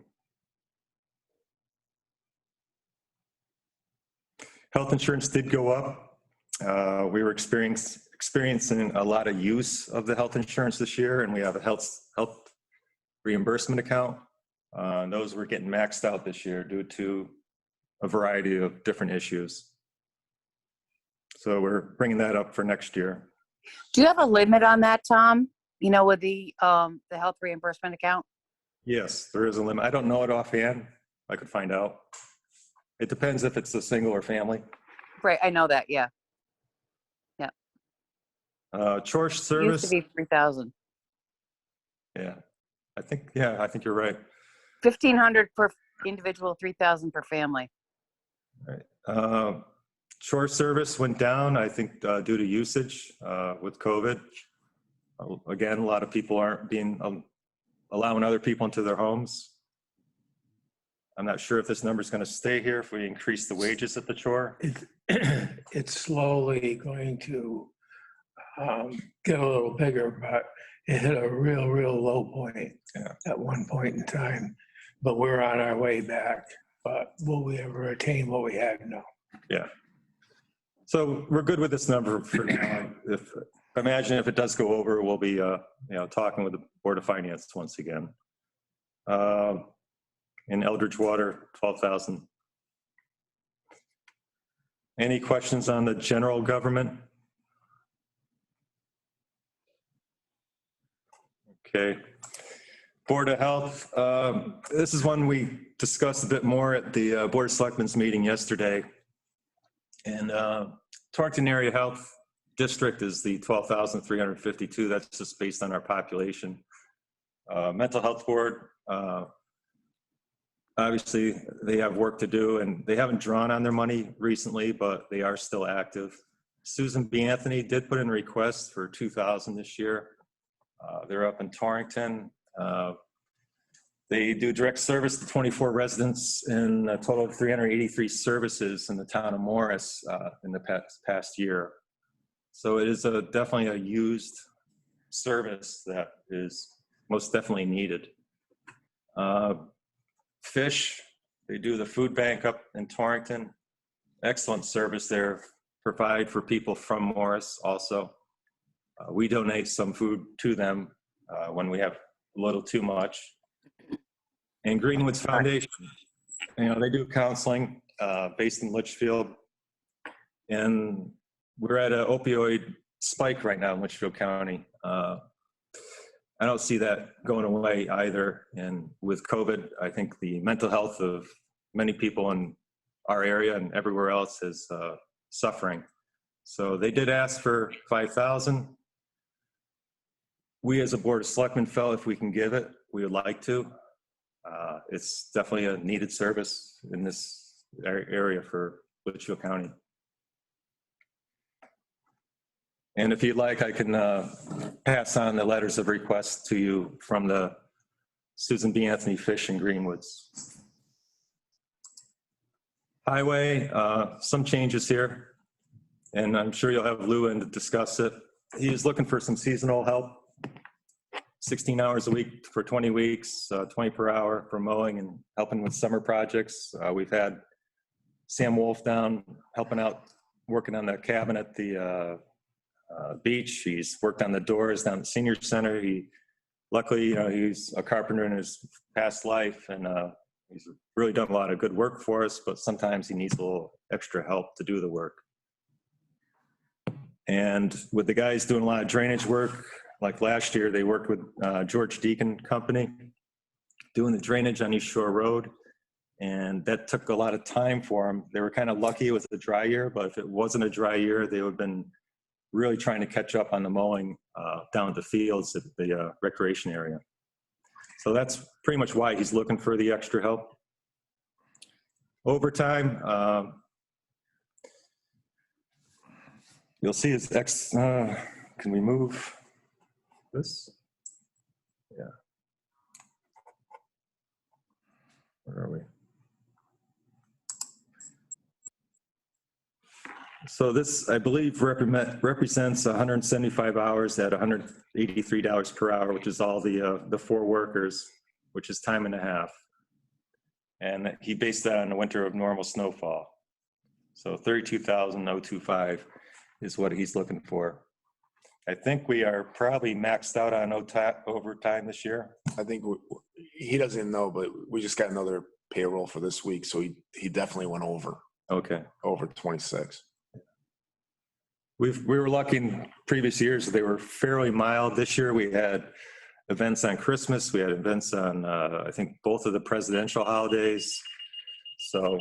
Health insurance did go up. We were experiencing a lot of use of the health insurance this year, and we have a health reimbursement account. Those were getting maxed out this year due to a variety of different issues. So we're bringing that up for next year. Do you have a limit on that, Tom? You know, with the health reimbursement account? Yes, there is a limit. I don't know it offhand. I could find out. It depends if it's a single or family. Right, I know that, yeah. Chore It service. used to be 3,000. Yeah, I think you're right. 1,500 per individual, 3,000 per family. Right. Chore service went down, I think, due to usage with COVID. Again, a lot of people aren't allowing other people into their homes. I'm not sure if this number is going to stay here if we increase the wages at the chore. It's slowly going to get a little bigger, but it hit a real low point at one point in time. But we're on our way back. But will we ever attain what we had? No. Yeah. So we're good with this number for now. Imagine if it does go over, we'll be talking with the Board of Finance once again. In Eldridge Water, 12,000. Any questions on the general government? Okay. Board of Health. This is one we discussed a bit more at the Board of Selectmen's meeting yesterday. And Torrington Area Health District is the 12,352. That's just based on our population. Mental Health Board, obviously, they have work to do, and they haven't drawn on their money recently, but they are still active. Susan B. Anthony did put in a request for 2,000 this year. They're up in Torrington. They do direct service to 24 residents and a total of 383 services in the town of Morris in the past year. So it is definitely a used service that is most definitely needed. Fish, they do the food bank up in Torrington. Excellent service there. Provide for people from Morris also. We donate some food to them when we have a little too much. And Greenwood's Foundation, they do counseling based in Litchfield. And we're at an opioid spike right now in Litchfield County. I don't see that going away either. And with COVID, I think the mental health of many people in our area and everywhere else is suffering. So they did ask for 5,000. We as a Board of Selectmen felt if we can give it, we would like to. It's definitely a needed service in this area for Litchfield County. And if you'd like, I can pass on the letters of request to you from the Susan B. Anthony Fish and Greenwoods. Highway, some changes here, and I'm sure you'll have Lou in to discuss it. He's looking for some seasonal help, 16 hours a week for 20 weeks, 20 per hour for mowing and helping with summer projects. We've had Sam Wolf down helping out, working on the cabin at the beach. He's worked on the doors down at the senior center. Luckily, he's a carpenter in his past life, and he's really done a lot of good work for us, but sometimes he needs a little extra help to do the work. And with the guys doing a lot of drainage work, like last year, they worked with George Deacon Company doing the drainage on East Shore Road, and that took a lot of time for them. They were kind of lucky it was a dry year, but if it wasn't a dry year, they would have been really trying to catch up on the mowing down at the fields at the recreation area. So that's pretty much why he's looking for the extra help. Overtime, you'll see his can we move this? Yeah. Where are we? So this, I believe, represents 175 hours at $183 per hour, which is all the 4 workers, which is time and a half. And he based that on the winter of normal snowfall. So 32,025 is what he's looking for. I think we are probably maxed out on overtime this year. I think he doesn't know, but we just got another payroll for this week, so he definitely went over. Okay. Over 26. We were lucky in previous years. They were fairly mild. This year we had events on Christmas. We had events on, I think, both of the presidential holidays. So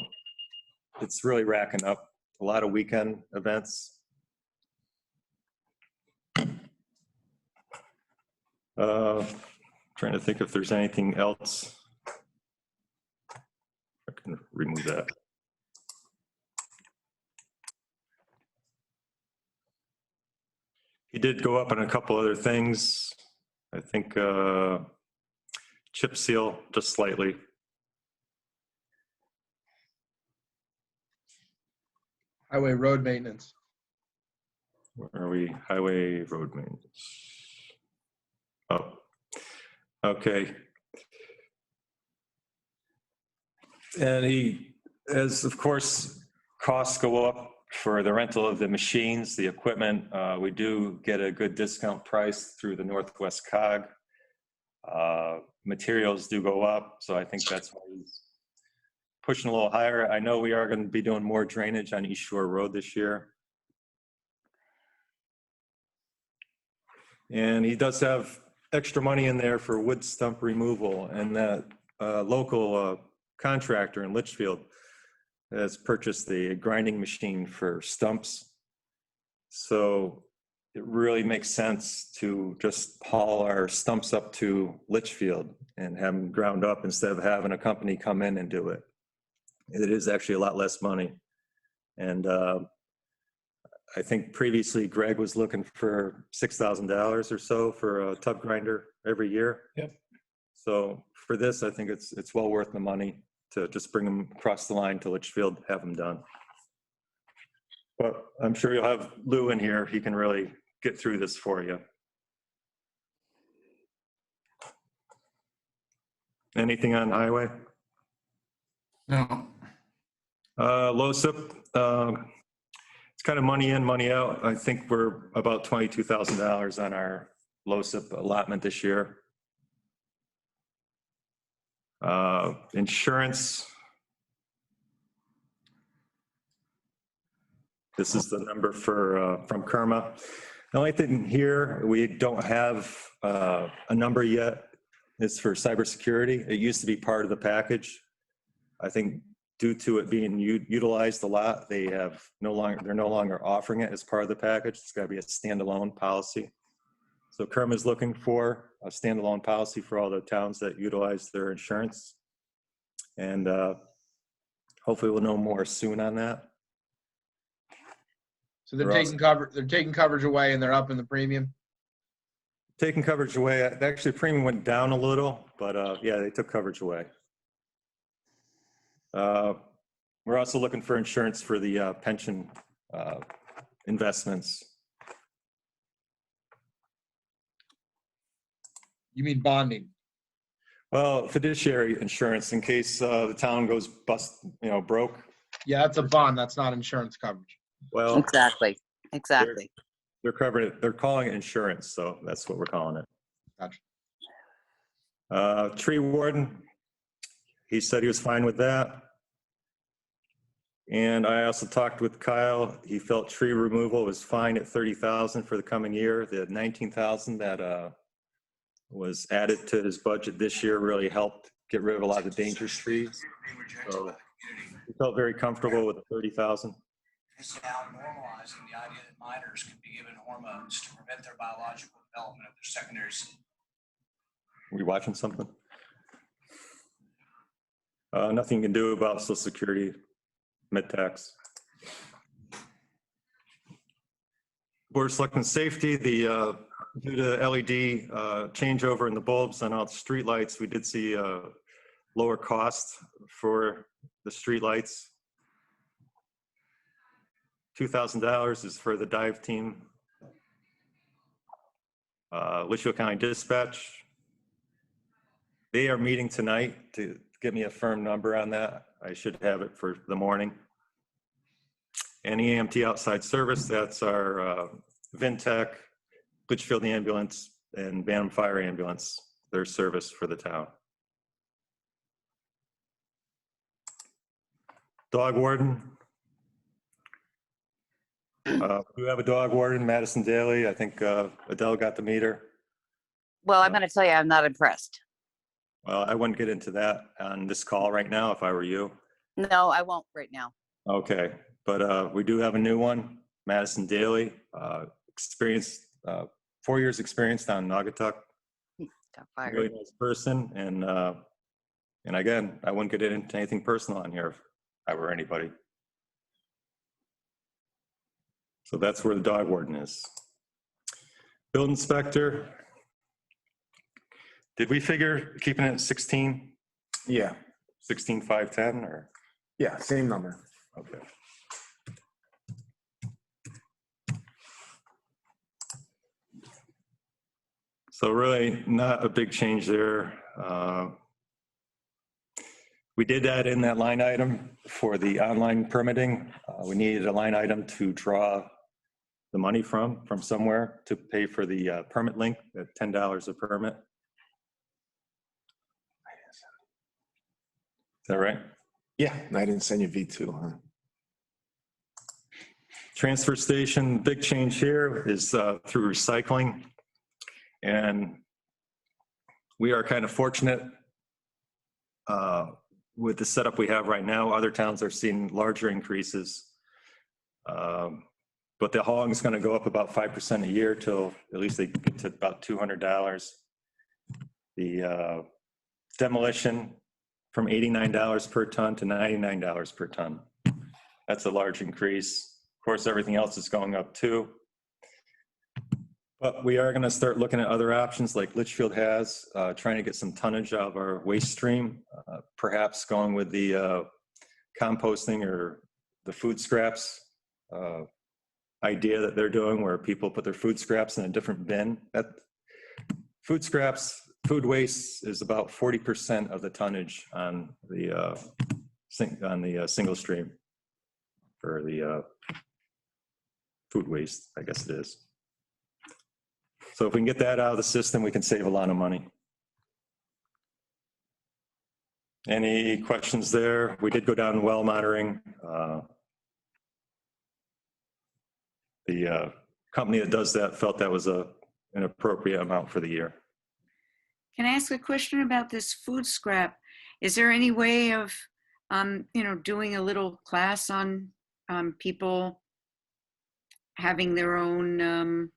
it's really racking up. A lot of weekend events. Trying to think if there's anything else. I can remove that. He did go up on a couple other things. I think chip seal just slightly. Highway road maintenance. Where are we? Highway road maintenance. Oh, okay. And as of course, costs go up for the rental of the machines, the equipment, we do get a good discount price through the Northwest COG. Materials do go up, so I think that's why he's pushing a little higher. I know we are going to be doing more drainage on East Shore Road this year. And he does have extra money in there for wood stump removal, and that local contractor in Litchfield has purchased the grinding machine for stumps. So it really makes sense to just haul our stumps up to Litchfield and have them ground up instead of having a company come in and do it. It is actually a lot less money. And I think previously Greg was looking for $6,000 or so for a tub grinder every year. Yep. So for this, I think it's well worth the money to just bring them across the line to Litchfield, have them done. But I'm sure you'll have Lou in here. He can really get through this for you. Anything on highway? No. LoSiP, it's kind of money in, money out. I think we're about $22,000 on our LoSiP allotment this year. Insurance. This is the number for from Kerma. The only thing here, we don't have a number yet, is for cybersecurity. It used to be part of the package. I think due to it being utilized a lot, they're no longer offering it as part of the package. It's got to be a standalone policy. So Kerma is looking for a standalone policy for all the towns that utilize their insurance. And hopefully we'll know more soon on that. So they're We're taking coverage away and they're up in the premium. Taking coverage away, actually premium went down a little, but yeah, they took coverage away. We're also looking for insurance for the pension investments. You mean bonding? Well, fiduciary insurance in case the town goes broke. Yeah, that's a bond. That's not insurance coverage. Well, Exactly. Exactly. they're covering it. They're calling it insurance, so that's what we're calling it. Gotcha. Tree warden, he said he was fine with that. And I also talked with Kyle. He felt tree removal was fine at 30,000 for the coming year. The 19,000 that was added to his budget this year really helped get rid of a lot of the dangerous trees. So he felt very comfortable with the 30,000. Is now normalizing the idea that minors can be given hormones to prevent their biological development of their secondary. Were you watching something? Nothing you can do about Social Security, mid-tax. Board of Selectmen safety, due to LED changeover in the bulbs on all the street lights, we did see lower cost for the street lights. $2,000 is for the dive team. Litchfield County Dispatch. They are meeting tonight to give me a firm number on that. I should have it for the morning. And EMT outside service, that's our Vintech, Litchfield Ambulance, and Bantam Fire Ambulance, their service for the town. Dog warden. We have a dog warden, Madison Daly. I think Adele got to meet her. Well, I'm going to tell you, I'm not impressed. Well, I wouldn't get into that on this call right now if I were you. No, I won't right now. Okay, but we do have a new one, Madison Daly, experienced, 4 years experienced on Naugatuck. Got fired. Really nice person, and again, I wouldn't get into anything personal on here if I were anybody. So that's where the dog warden is. Building inspector. Did we figure keeping it at 16? Yeah, 16,510 or? yeah, same number. Okay. So really not a big change there. We did add in that line item for the online permitting. We needed a line item to draw the money from somewhere to pay for the permit link at $10 a permit. Is that right? Yeah, I didn't send you V2, huh? Transfer station, big change here is through recycling. And we are kind of fortunate with the setup we have right now. Other towns are seeing larger increases. but the hauling is going to go up about 5% a year till at least they get to about $200. The demolition from $89 per ton to $99 per ton. That's a large increase. Of course, everything else is going up too. But we are going to start looking at other options like Litchfield has, trying to get some tonnage out of our waste stream, perhaps going with the composting or the food scraps idea that they're doing where people put their food scraps in a different bin. Food scraps, food waste is about 40% of the tonnage on the single stream for the food waste, I guess it is. So if we can get that out of the system, we can save a lot of money. Any questions there? We did go down well monitoring. The company that does that felt that was an appropriate amount for the year. Can I ask a question about this food scrap? Is there any way of, doing a little class on people having their own,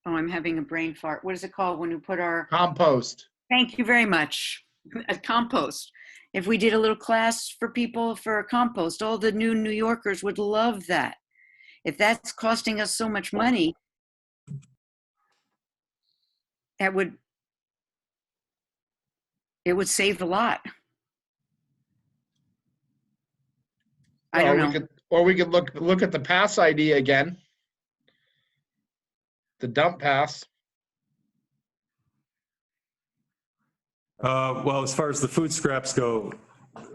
I'm having a brain fart. What is it called when we put our Compost. Thank you very much. A compost. If we did a little class for people for a compost, all the new New Yorkers would love that. If that's costing us so much money, it would save a lot. I don't know. We could look at the pass idea again. The dump pass. Well, as far as the food scraps go,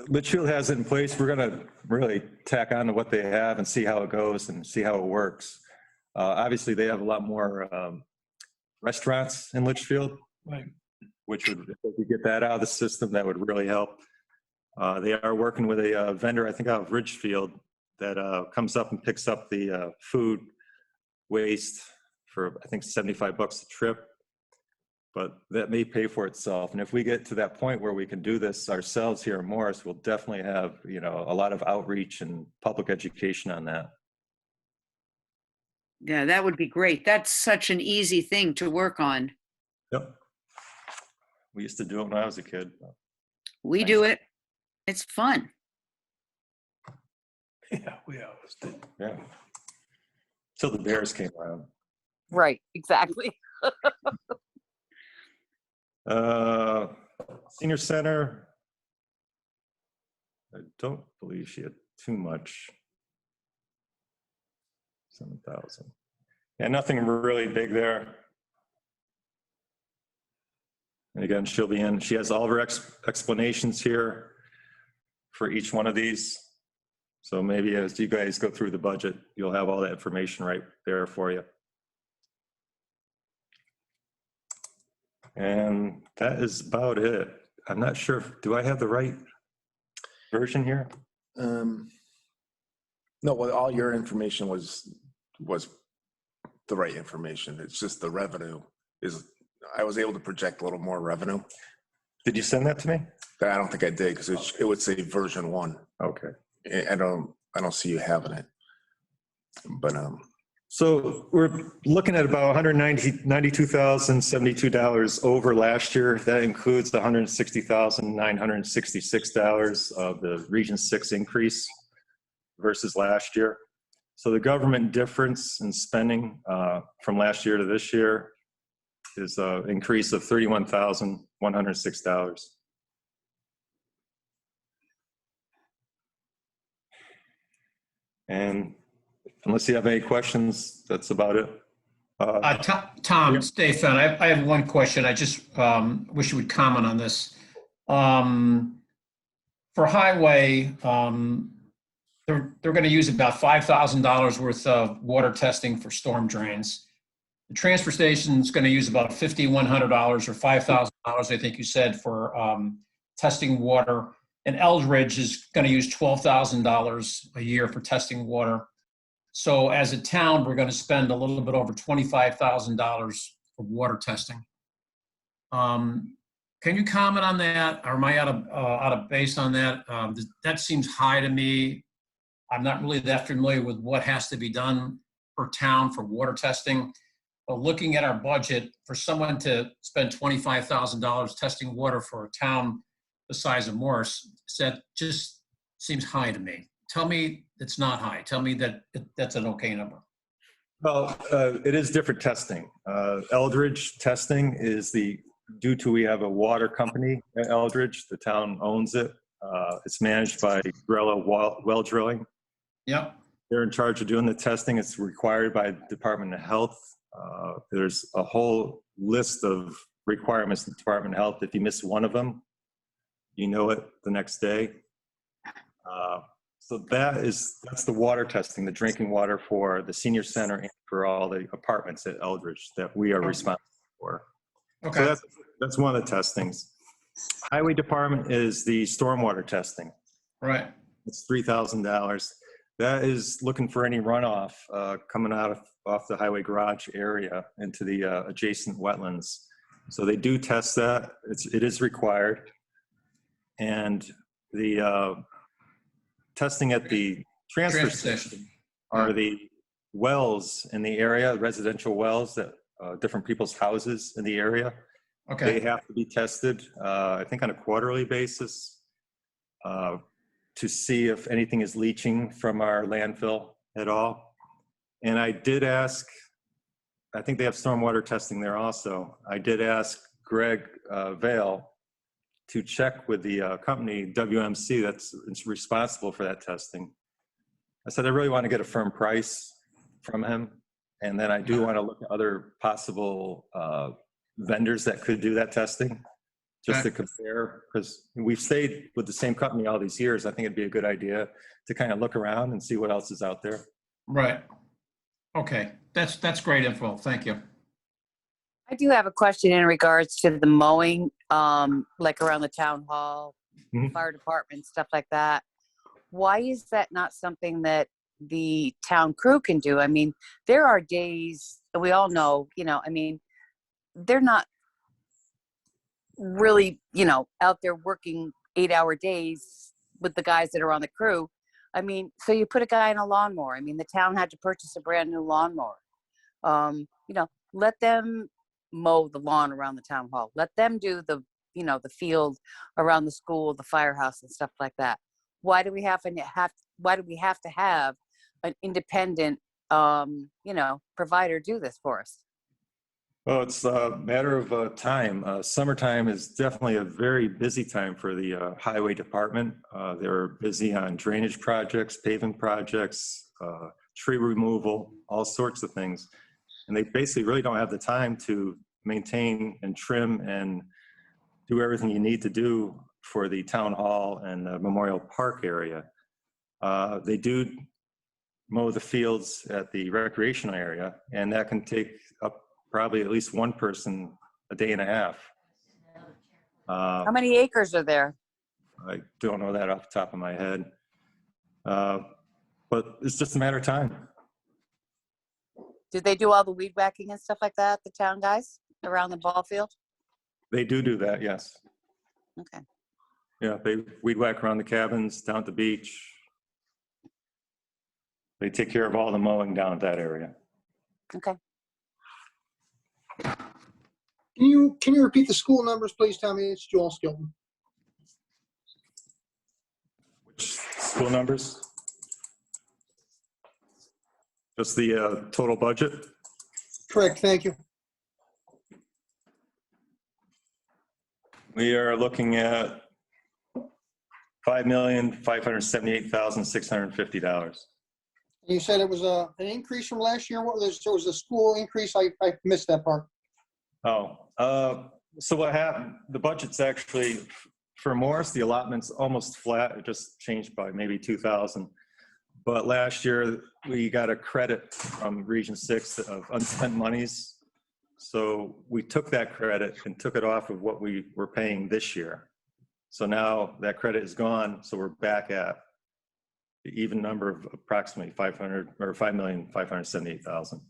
Litchfield has it in place. We're going to really tack on to what they have and see how it goes and see how it works. Obviously, they have a lot more restaurants in Litchfield, Right. which would, if we could get that out of the system, that would really help. They are working with a vendor, I think out of Ridgefield, that comes up and picks up the food waste for, I think, $75 a trip. But that may pay for itself. And if we get to that point where we can do this ourselves here in Morris, we'll definitely have, a lot of outreach and public education on that. Yeah, that would be great. That's such an easy thing to work on. Yep. We used to do it when I was a kid. We do it. It's fun. Yeah, we always did. Yeah. Till the Bears came around. Right, exactly. Senior Center, I don't believe she had too much. 7,000. Yeah, nothing really big there. And again, she'll be in. She has all of her explanations here for each one of these. So maybe as you guys go through the budget, you'll have all that information right there for you. And that is about it. I'm not sure, do I have the right version here? No, well, all your information was the right information. It's just the revenue I was able to project a little more revenue. Did you send that to me? But I don't think I did because it would say version 1. Okay. I don't see you having it. But so we're looking at about $192,072 over last year. That includes the $160,966 of the Region 6 increase versus last year. So the government difference in spending from last year to this year is an increase of $31,106. And unless you have any questions, that's about it. Tom, it's Dave Fenn. I have one question. I just wish you would comment on this. For highway, they're going to use about $5,000 worth of water testing for storm drains. The transfer station is going to use about $5,100 or $5,000, I think you said, for testing water. And Eldridge is going to use $12,000 a year for testing water. So as a town, we're going to spend a little bit over $25,000 for water testing. Can you comment on that? Or am I out of base on that? That seems high to me. I'm not really that familiar with what has to be done per town for water testing. But looking at our budget, for someone to spend $25,000 testing water for a town the size of Morris, that just seems high to me. Tell me it's not high. Tell me that that's an okay number. Well, it is different testing. Eldridge testing is due to we have a water company at Eldridge, the town owns it. It's managed by Grella Well Drilling. Yep. They're in charge of doing the testing. It's required by the Department of Health. There's a whole list of requirements in the Department of Health. If you miss one of them, you know it the next day. So that's the water testing, the drinking water for the senior center and for all the apartments at Eldridge that we are responsible for. Okay. So that's one of the testings. Highway Department is the stormwater testing. Right. It's $3,000. That is looking for any runoff coming off the highway garage area into the adjacent wetlands. So they do test that. It is required. And the testing at the transfer station are the wells in the area, residential wells that different people's houses in the area. Okay. They have to be tested, I think on a quarterly basis, to see if anything is leaching from our landfill at all. And I did ask, I think they have stormwater testing there also. I did ask Greg Vale to check with the company WMC that's responsible for that testing. I said, I really want to get a firm price from him. And then I do want to look at other possible vendors that could do that testing just to compare, because we've stayed with the same company all these years. I think it'd be a good idea to kind of look around and see what else is out there. Right. Okay. That's great info. Thank you. I do have a question in regards to the mowing, like around the town hall, Mhm. fire department, stuff like that. Why is that not something that the town crew can do? I mean, there are days, we all know, I mean, they're not really, out there working 8-hour days with the guys that are on the crew. I mean, so you put a guy in a lawnmower. I mean, the town had to purchase a brand new lawnmower. Let them mow the lawn around the town hall. Let them do the field around the school, the firehouse and stuff like that. Why do we have to have an independent, provider do this for us? Well, it's a matter of time. Summertime is definitely a very busy time for the highway department. They're busy on drainage projects, paving projects, tree removal, all sorts of things. And they basically really don't have the time to maintain and trim and do everything you need to do for the town hall and the Memorial Park area. They do mow the fields at the recreational area, and that can take up probably at least one person a day and a half. How many acres are there? I don't know that off the top of my head. But it's just a matter of time. Did they do all the weed whacking and stuff like that, the town guys around the ball field? They do that, yes. Okay. Yeah, they weed whack around the cabins, down at the beach. They take care of all the mowing down at that area. Okay. Can you repeat the school numbers, please, Tommy? It's Joel Skilton. Which school numbers? Just the total budget? Correct, thank you. We are looking at $5,578,650. You said it was an increase from last year. What was there was a school increase? I missed that part. So what happened, the budget's actually, for Morris, the allotment's almost flat. It just changed by maybe 2,000. But last year, we got a credit from Region 6 of unspent monies. So we took that credit and took it off of what we were paying this year. So now that credit is gone, so we're back at the even number of approximately 5,578,000.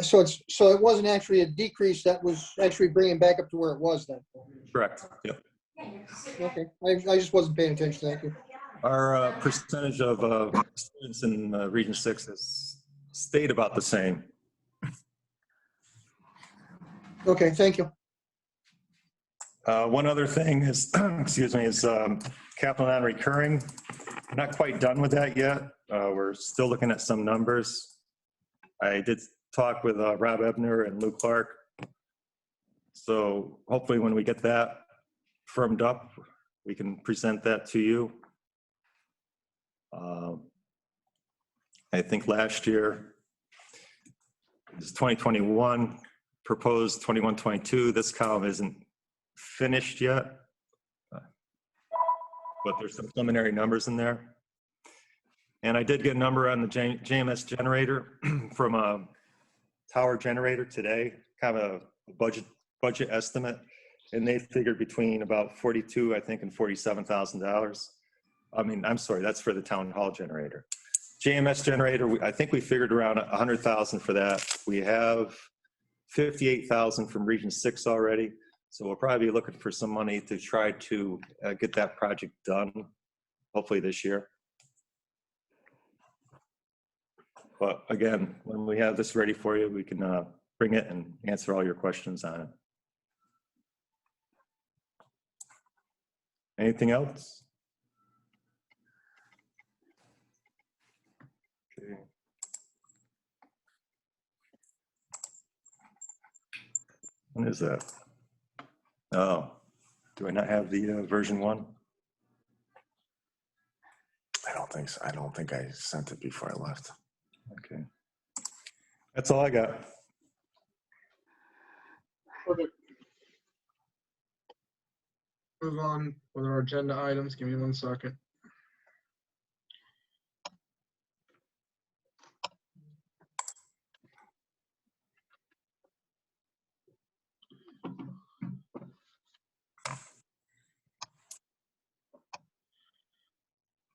So it wasn't actually a decrease. That was actually bringing back up to where it was then. Correct. Yep. Okay. I just wasn't paying attention. Thank you. Our percentage of students in Region 6 has stayed about the same. Okay, thank you. One other thing is, excuse me, is capital non-recurring. Not quite done with that yet. We're still looking at some numbers. I did talk with Rob Ebner and Lou Clark. So hopefully when we get that firmed up, we can present that to you. I think last year is 2021, proposed 21-22. This column isn't finished yet, but there's some preliminary numbers in there. And I did get a number on the JMS generator from a tower generator today, kind of a budget estimate, and they figured between about 42, I think, and $47,000. I mean, I'm sorry, that's for the town hall generator. JMS generator, I think we figured around 100,000 for that. We have 58,000 from Region 6 already, so we'll probably be looking for some money to try to get that project done, hopefully this year. But again, when we have this ready for you, we can bring it and answer all your questions on it. Anything else? Okay. When is that? Oh, do I not have the version 1? I don't think so. I don't think I sent it before I left. Okay. That's all I got. Perfect. Move on with our agenda items. Give me 1 second.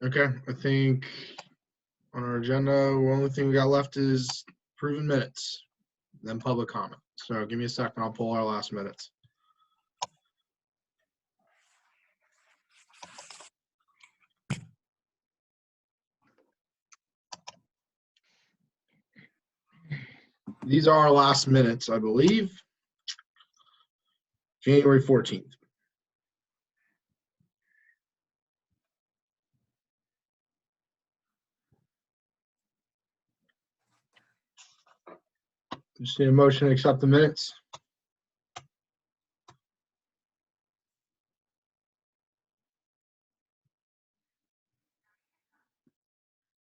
Okay, I think on our agenda, the only thing we got left is proven minutes, then public comment. So give me a second, I'll pull our last minutes. These are our last minutes, I believe. January 14th. Just need a motion to accept the minutes.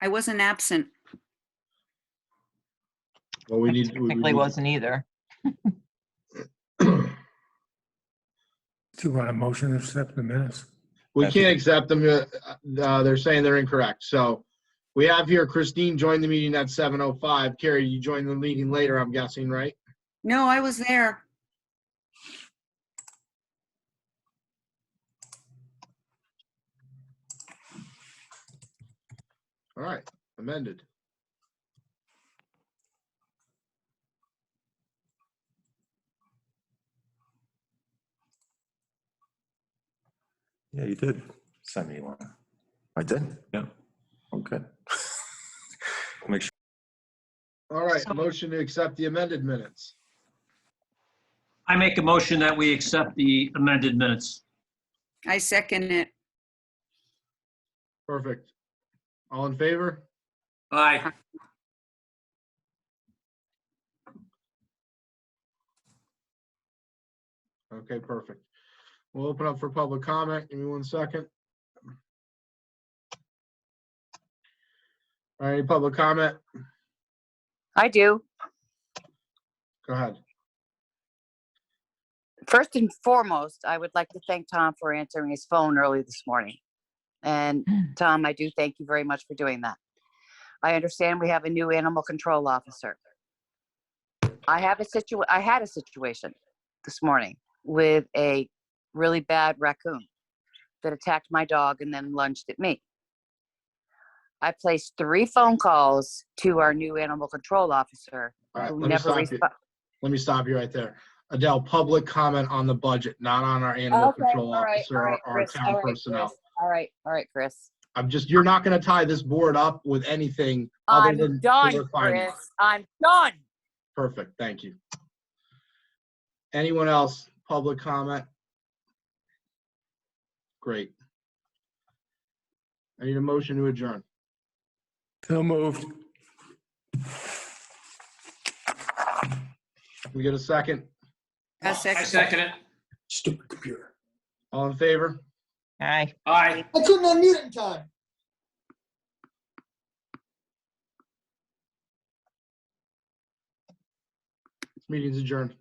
I wasn't absent. Well, we I need. technically wasn't either. Do you want a motion to accept the minutes? We can't accept them. They're saying they're incorrect. So we have here Christine joined the meeting at 7:05. Carrie, you joined the meeting later, I'm guessing, right? No, I was there. All right, amended. Yeah, you did send me one. I did? Yeah. Okay. Make sure. All right, So- motion to accept the amended minutes. I make a motion that we accept the amended minutes. I second it. Perfect. All in favor? Aye. Okay, perfect. We'll open up for public comment. Give me 1 second. All right, any public comment? I do. Go ahead. First and foremost, I would like to thank Tom for answering his phone early this morning. And Tom, I do thank you very much for doing that. I understand we have a new animal control officer. I had a situation this morning with a really bad raccoon that attacked my dog and then lunged at me. I placed 3 phone calls to our new animal control officer. All right, who let me never stop you. respo- Let me stop you right there. Adele, public comment on the budget, not on our animal Okay, control all right, officer all right, or Chris, town all right, personnel. Chris, all right, Chris. you're not gonna tie this board up with anything other I'm than done, board findings. Chris. I'm done. Perfect, thank you. Anyone else? Public comment? Great. I need a motion to adjourn. So moved. Can we get a second? A I second. second it. Stupid computer. All in favor? Aye. Aye. I couldn't unmute it in time. This meeting's adjourned.